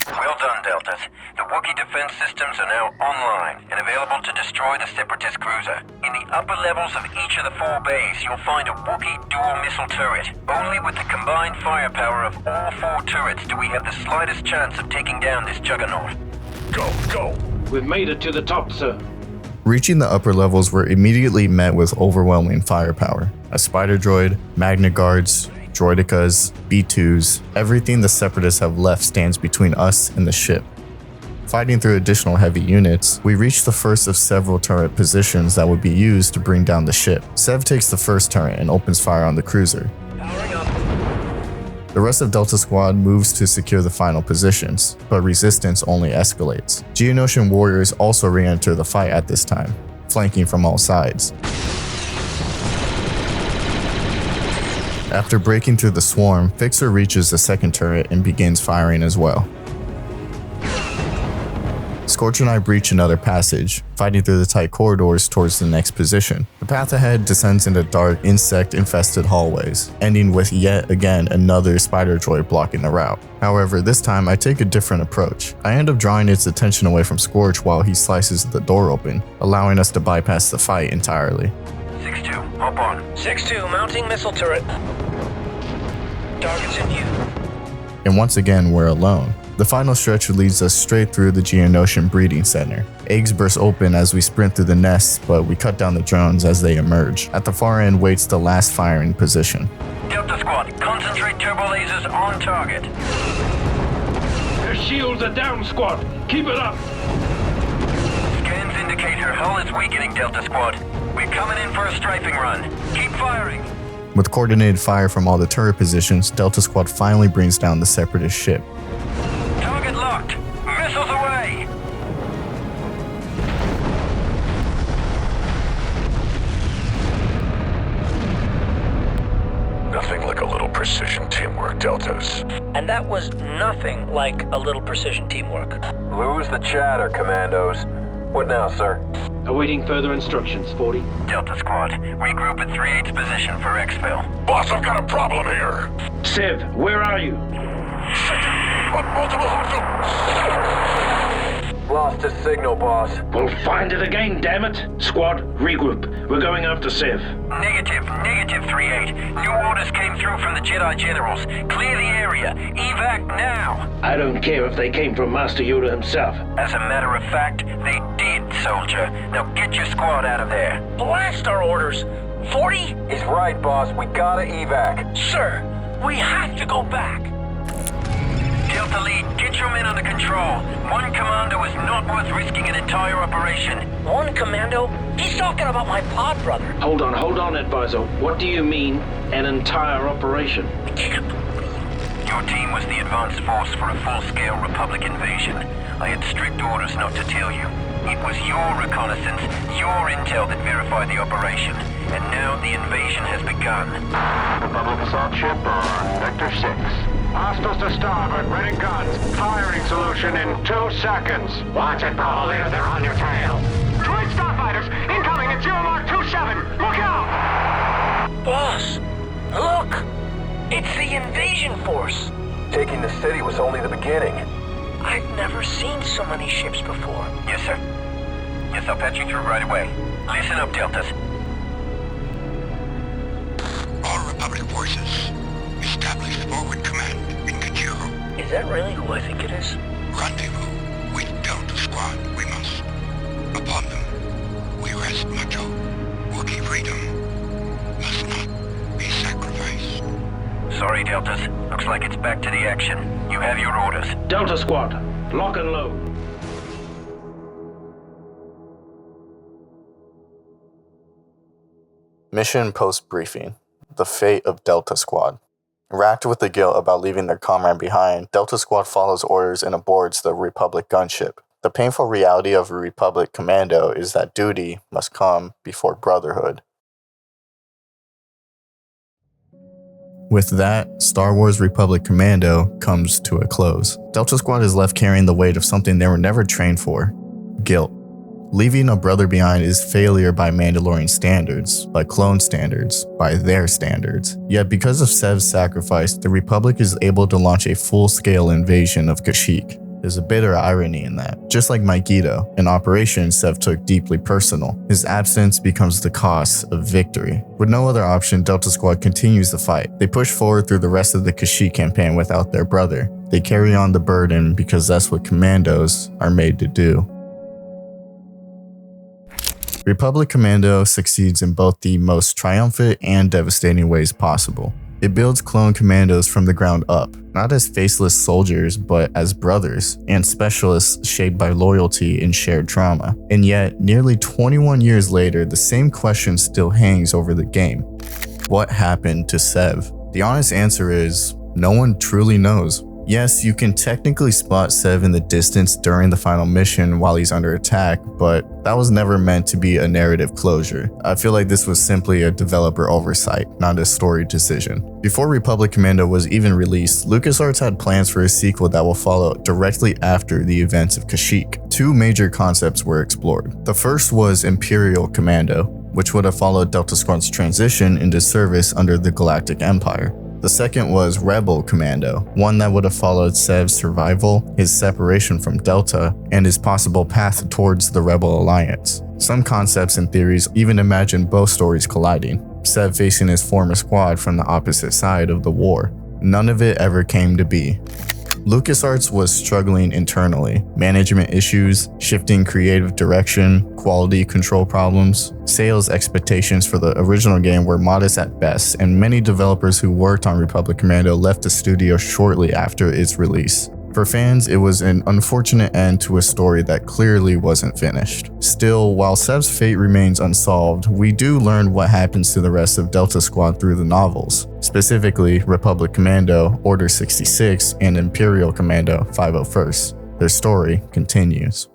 Well done, Deltas. The Wookiee defense systems are now online and available to destroy the Separatist cruiser. In the upper levels of each of the 4 bays, you'll find a Wookiee dual missile turret. Only with the combined firepower of all 4 turrets do we have the slightest chance of taking down this juggernaut. Go, go! We've made it to the top, sir. Reaching the upper levels, we're immediately met with overwhelming firepower. A spider droid, Magna Guards, droidicas, B2s, everything the Separatists have left stands between us and the ship. Fighting through additional heavy units, we reach the first of several turret positions that would be used to bring down the ship. Sev takes the first turret and opens fire on the cruiser. Powering up. The rest of Delta Squad moves to secure the final positions, but resistance only escalates. Geonosian warriors also re-enter the fight at this time, flanking from all sides. After breaking through the swarm, Fixer reaches the second turret and begins firing as well. Scorch and I breach another passage, fighting through the tight corridors towards the next position. The path ahead descends into dark, insect-infested hallways, ending with yet again another spider droid blocking the route. However, this time I take a different approach. I end up drawing its attention away from Scorch while he slices the door open, allowing us to bypass the fight entirely. 6-2, hop on. 6-2, mounting missile turret. Targets in view. And once again, we're alone. The final stretch leads us straight through the Geonosian breeding center. Eggs burst open as we sprint through the nests, but we cut down the drones as they emerge. At the far end waits the last firing position. Delta Squad, concentrate turbo lasers on target. Their shields are down, squad. Keep it up. Her hull is weakening, Delta Squad. We're coming in for a strafing run. Keep firing. With coordinated fire from all the turret positions, Delta Squad finally brings down the Separatist ship. Target locked. Missiles away. Nothing like a little precision teamwork, Deltas. And that was nothing like a little precision teamwork. Lose the chatter, Commandos. What now, sir? Awaiting further instructions, 40. Delta Squad, regroup at 3/8 position for exfil. Boss, I've got a problem here. Sev, where are you? Multiple hostiles. Lost his signal, boss. We'll find it again, damn it. Squad, regroup. We're going after Sev. Negative 3/8. New orders came through from the Jedi generals. Clear the area. Evac now. I don't care if they came from Master Yoda himself. As a matter of fact, they did, soldier. Now get your squad out of there. Blast our orders! 40? He's right, boss. We gotta evac. Sir, we have to go back. Delta Lead, get your men under control. One commando is not worth risking an entire operation. One commando? He's talking about my pod brother. Hold on, advisor. What do you mean, an entire operation? I can't believe. Your team was the advance force for a full-scale Republic invasion. I had strict orders not to tell you. It was your reconnaissance, your intel that verified the operation. And now the invasion has begun. Republic assault ship on Vector 6. Hostiles to starboard, ready guns. Firing solution in 2 seconds. Watch it, Paul. They're on your tail. Droid starfighters, incoming at 0-27. Look out! Boss, look! It's the invasion force. Taking the city was only the beginning. I've never seen so many ships before. Yes, sir. Yes, I'll patch you through right away. Listen up, Deltas. All Republic forces, establish forward command in Kashyyyk. Is that really who I think it is? Rendezvous with Delta Squad, we must. Upon them, we rest much hope. Wookiee freedom must not be sacrificed. Sorry, Deltas. Looks like it's back to the action. You have your orders. Delta Squad, lock and load. Mission post-briefing. The fate of Delta Squad. Racked with the guilt about leaving their comrade behind, Delta Squad follows orders and aborts the Republic gunship. The painful reality of a Republic Commando is that duty must come before brotherhood. With that, Star Wars Republic Commando comes to a close. Delta Squad is left carrying the weight of something they were never trained for: guilt. Leaving a brother behind is failure by Mandalorian standards, by clone standards, by their standards. Yet because of Sev's sacrifice, the Republic is able to launch a full-scale invasion of Kashyyyk. There's a bitter irony in that. Just like Magneto, an operation Sev took deeply personal. His absence becomes the cost of victory. With no other option, Delta Squad continues the fight. They push forward through the rest of the Kashyyyk campaign without their brother. They carry on the burden because that's what Commandos are made to do. Republic Commando succeeds in both the most triumphant and devastating ways possible. It builds clone commandos from the ground up, not as faceless soldiers, but as brothers and specialists shaped by loyalty and shared trauma. And yet, nearly 21 years later, the same question still hangs over the game. What happened to Sev? The honest answer is, no one truly knows. Yes, you can technically spot Sev in the distance during the final mission while he's under attack, but that was never meant to be a narrative closure. I feel like this was simply a developer oversight, not a story decision. Before Republic Commando was even released, LucasArts had plans for a sequel that will follow directly after the events of Kashyyyk. Two major concepts were explored. The first was Imperial Commando, which would have followed Delta Squad's transition into service under the Galactic Empire. The second was Rebel Commando, one that would have followed Sev's survival, his separation from Delta, and his possible path towards the Rebel Alliance. Some concepts and theories even imagine both stories colliding, Sev facing his former squad from the opposite side of the war. None of it ever came to be. LucasArts was struggling internally. Management issues, shifting creative direction, quality control problems. Sales expectations for the original game were modest at best, and many developers who worked on Republic Commando left the studio shortly after its release. For fans, it was an unfortunate end to a story that clearly wasn't finished. Still, while Sev's fate remains unsolved, we do learn what happens to the rest of Delta Squad through the novels, specifically Republic Commando, Order 66, and Imperial Commando, 501st. Their story continues.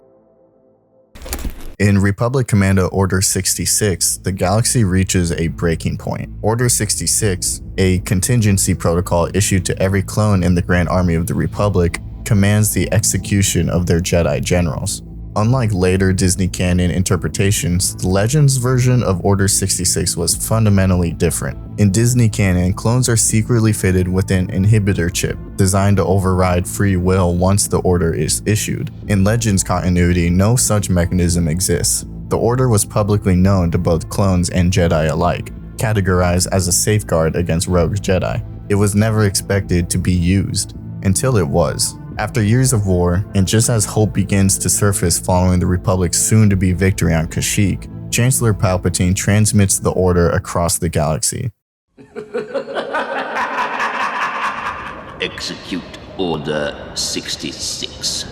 In Republic Commando Order 66, the galaxy reaches a breaking point. Order 66, a contingency protocol issued to every clone in the Grand Army of the Republic, commands the execution of their Jedi generals. Unlike later Disney canon interpretations, the Legends version of Order 66 was fundamentally different. In Disney canon, clones are secretly fitted with an inhibitor chip designed to override free will once the order is issued. In Legends continuity, no such mechanism exists. The order was publicly known to both clones and Jedi alike, categorized as a safeguard against rogue Jedi. It was never expected to be used, until it was. After years of war, and just as hope begins to surface following the Republic's soon-to-be victory on Kashyyyk, Chancellor Palpatine transmits the order across the galaxy. Execute Order 66.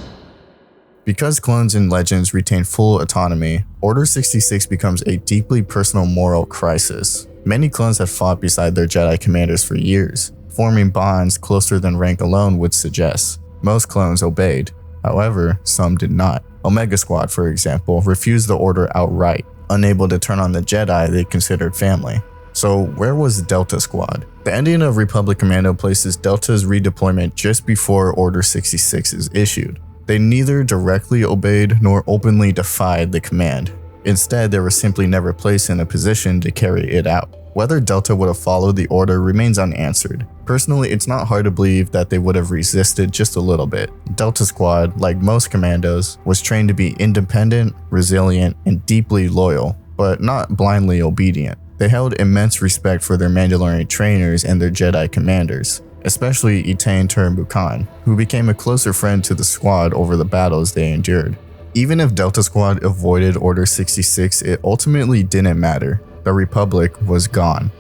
Because clones and legends retain full autonomy, Order 66 becomes a deeply personal moral crisis. Many clones have fought beside their Jedi commanders for years, forming bonds closer than rank alone would suggest. Most clones obeyed. However, some did not. Omega Squad, for example, refused the order outright, unable to turn on the Jedi they considered family. So where was Delta Squad? The ending of Republic Commando places Delta's redeployment just before Order 66 is issued. They neither directly obeyed nor openly defied the command. Instead, they were simply never placed in a position to carry it out. Whether Delta would have followed the order remains unanswered. Personally, it's not hard to believe that they would have resisted just a little bit. Delta Squad, like most commandos, was trained to be independent, resilient, and deeply loyal, but not blindly obedient. They held immense respect for their Mandalorian trainers and their Jedi commanders, especially Etain Turnbukan, who became a closer friend to the squad over the battles they endured. Even if Delta Squad avoided Order 66, it ultimately didn't matter. The Republic was gone.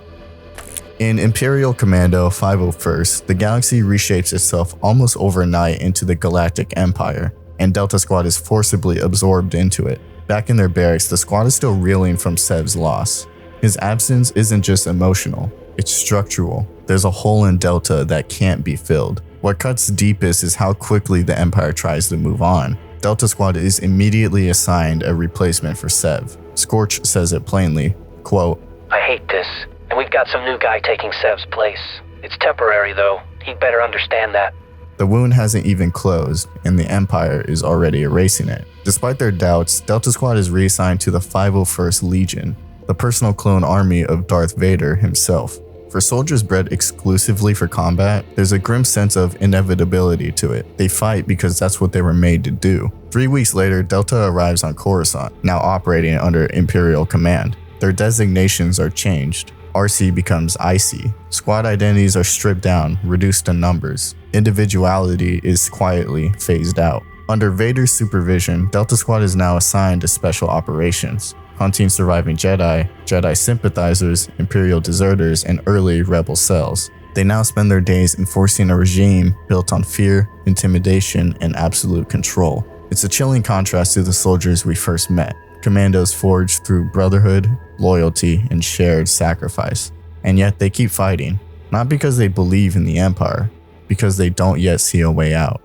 In Imperial Commando 501st, the galaxy reshapes itself almost overnight into the Galactic Empire, and Delta Squad is forcibly absorbed into it. Back in their barracks, the squad is still reeling from Sev's loss. His absence isn't just emotional, it's structural. There's a hole in Delta that can't be filled. What cuts deepest is how quickly the Empire tries to move on. Delta Squad is immediately assigned a replacement for Sev. Scorch says it plainly, quote, I hate this, and we've got some new guy taking Sev's place. It's temporary, though. He'd better understand that. The wound hasn't even closed, and the Empire is already erasing it. Despite their doubts, Delta Squad is reassigned to the 501st Legion, the personal clone army of Darth Vader himself. For soldiers bred exclusively for combat, there's a grim sense of inevitability to it. They fight because that's what they were made to do. 3 weeks later, Delta arrives on Coruscant, now operating under Imperial command. Their designations are changed. RC becomes IC. Squad identities are stripped down, reduced to numbers. Individuality is quietly phased out. Under Vader's supervision, Delta Squad is now assigned to special operations, hunting surviving Jedi, Jedi sympathizers, Imperial deserters, and early rebel cells. They now spend their days enforcing a regime built on fear, intimidation, and absolute control. It's a chilling contrast to the soldiers we first met. Commandos forged through brotherhood, loyalty, and shared sacrifice. And yet they keep fighting, not because they believe in the Empire, because they don't yet see a way out.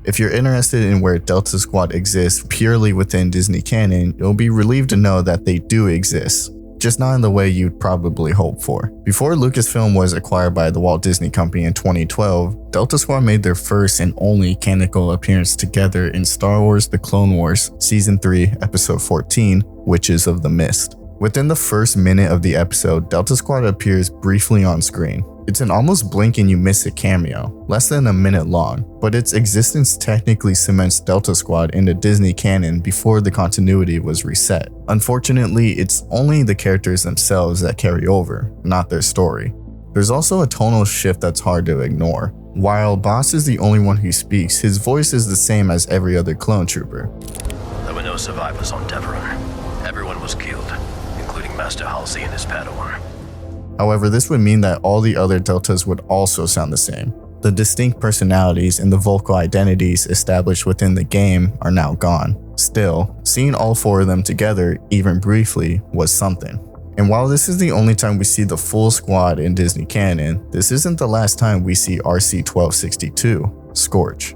If you're interested in where Delta Squad exists purely within Disney canon, you'll be relieved to know that they do exist, just not in the way you'd probably hope for. Before Lucasfilm was acquired by the Walt Disney Company in 2012, Delta Squad made their first and only canonical appearance together in Star Wars The Clone Wars Season 3, Episode 14, Witches of the Mist. Within the first minute of the episode, Delta Squad appears briefly on screen. It's an almost blink and you miss it cameo, less than a minute long, but its existence technically cements Delta Squad into Disney canon before the continuity was reset. Unfortunately, it's only the characters themselves that carry over, not their story. There's also a tonal shift that's hard to ignore. While Boss is the only one who speaks, his voice is the same as every other clone trooper. There were no survivors on Deveron. Everyone was killed, including Master Halsey and his Padawan. However, this would mean that all the other Deltas would also sound the same. The distinct personalities and the vocal identities established within the game are now gone. Still, seeing all 4 of them together, even briefly, was something. And while this is the only time we see the full squad in Disney canon, this isn't the last time we see RC-1262, Scorch.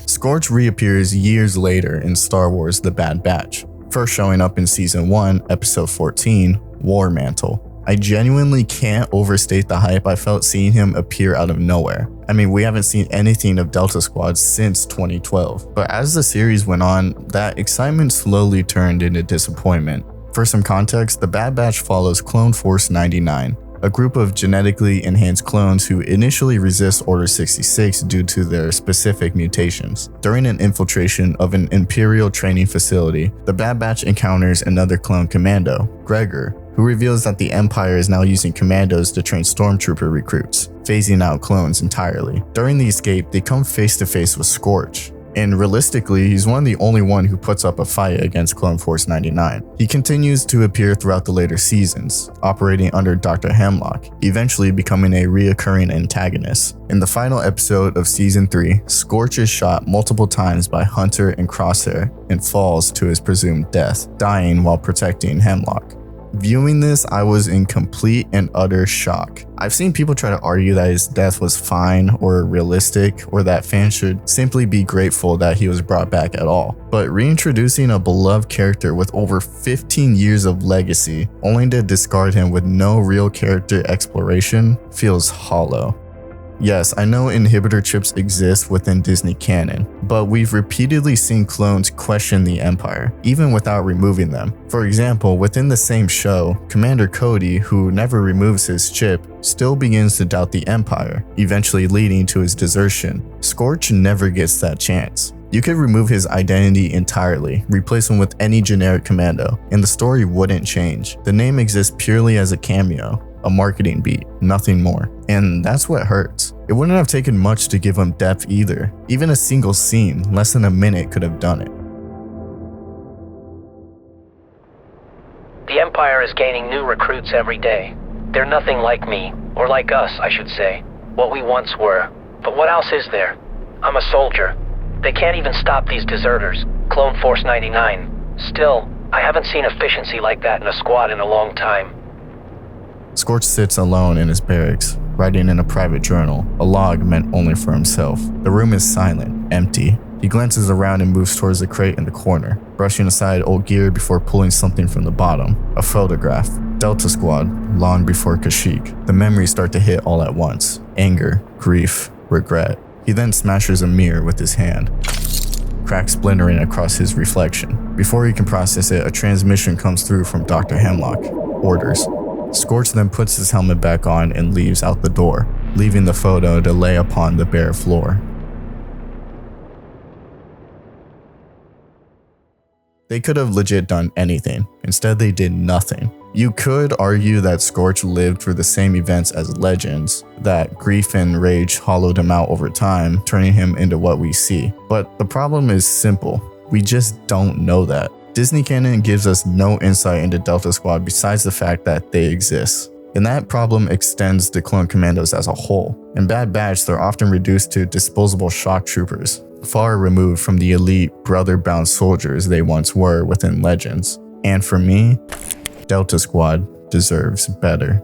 Scorch reappears years later in Star Wars The Bad Batch, first showing up in Season 1, Episode 14, War Mantle. I genuinely can't overstate the hype I felt seeing him appear out of nowhere. I mean, we haven't seen anything of Delta Squad since 2012, but as the series went on, that excitement slowly turned into disappointment. For some context, The Bad Batch follows Clone Force 99, a group of genetically enhanced clones who initially resist Order 66 due to their specific mutations. During an infiltration of an Imperial training facility, the Bad Batch encounters another clone Commando, Gregor, who reveals that the Empire is now using Commandos to train Stormtrooper recruits, phasing out clones entirely. During the escape, they come face to face with Scorch, and realistically, he's one of the only one who puts up a fight against Clone Force 99. He continues to appear throughout the later seasons, operating under Dr. Hemlock, eventually becoming a reoccurring antagonist. In the final episode of Season 3, Scorch is shot multiple times by Hunter and Crosshair and falls to his presumed death, dying while protecting Hemlock. Viewing this, I was in complete and utter shock. I've seen people try to argue that his death was fine or realistic, or that fans should simply be grateful that he was brought back at all. But reintroducing a beloved character with over 15 years of legacy, only to discard him with no real character exploration, feels hollow. Yes, I know inhibitor chips exist within Disney canon, but we've repeatedly seen clones question the Empire, even without removing them. For example, within the same show, Commander Cody, who never removes his chip, still begins to doubt the Empire, eventually leading to his desertion. Scorch never gets that chance. You could remove his identity entirely, replace him with any generic commando, and the story wouldn't change. The name exists purely as a cameo, a marketing beat, nothing more. And that's what hurts. It wouldn't have taken much to give him depth either. Even a single scene, less than a minute, could have done it. The Empire is gaining new recruits every day. They're nothing like me, or like us, I should say, what we once were. But what else is there? I'm a soldier. They can't even stop these deserters, Clone Force 99. Still, I haven't seen efficiency like that in a squad in a long time. Scorch sits alone in his barracks, writing in a private journal, a log meant only for himself. The room is silent, empty. He glances around and moves towards the crate in the corner, brushing aside old gear before pulling something from the bottom. A photograph. Delta Squad, long before Kashyyyk. The memories start to hit all at once. Anger, grief, regret. He then smashes a mirror with his hand, cracks splintering across his reflection. Before he can process it, a transmission comes through from Dr. Hemlock. Orders. Scorch then puts his helmet back on and leaves out the door, leaving the photo to lay upon the bare floor. They could have legit done anything. Instead, they did nothing. You could argue that Scorch lived through the same events as Legends, that grief and rage hollowed him out over time, turning him into what we see. But the problem is simple. We just don't know that. Disney canon gives us no insight into Delta Squad besides the fact that they exist. And that problem extends to Clone Commandos as a whole. In Bad Batch, they're often reduced to disposable shock troopers, far removed from the elite, brother-bound soldiers they once were within Legends. And for me, Delta Squad deserves better.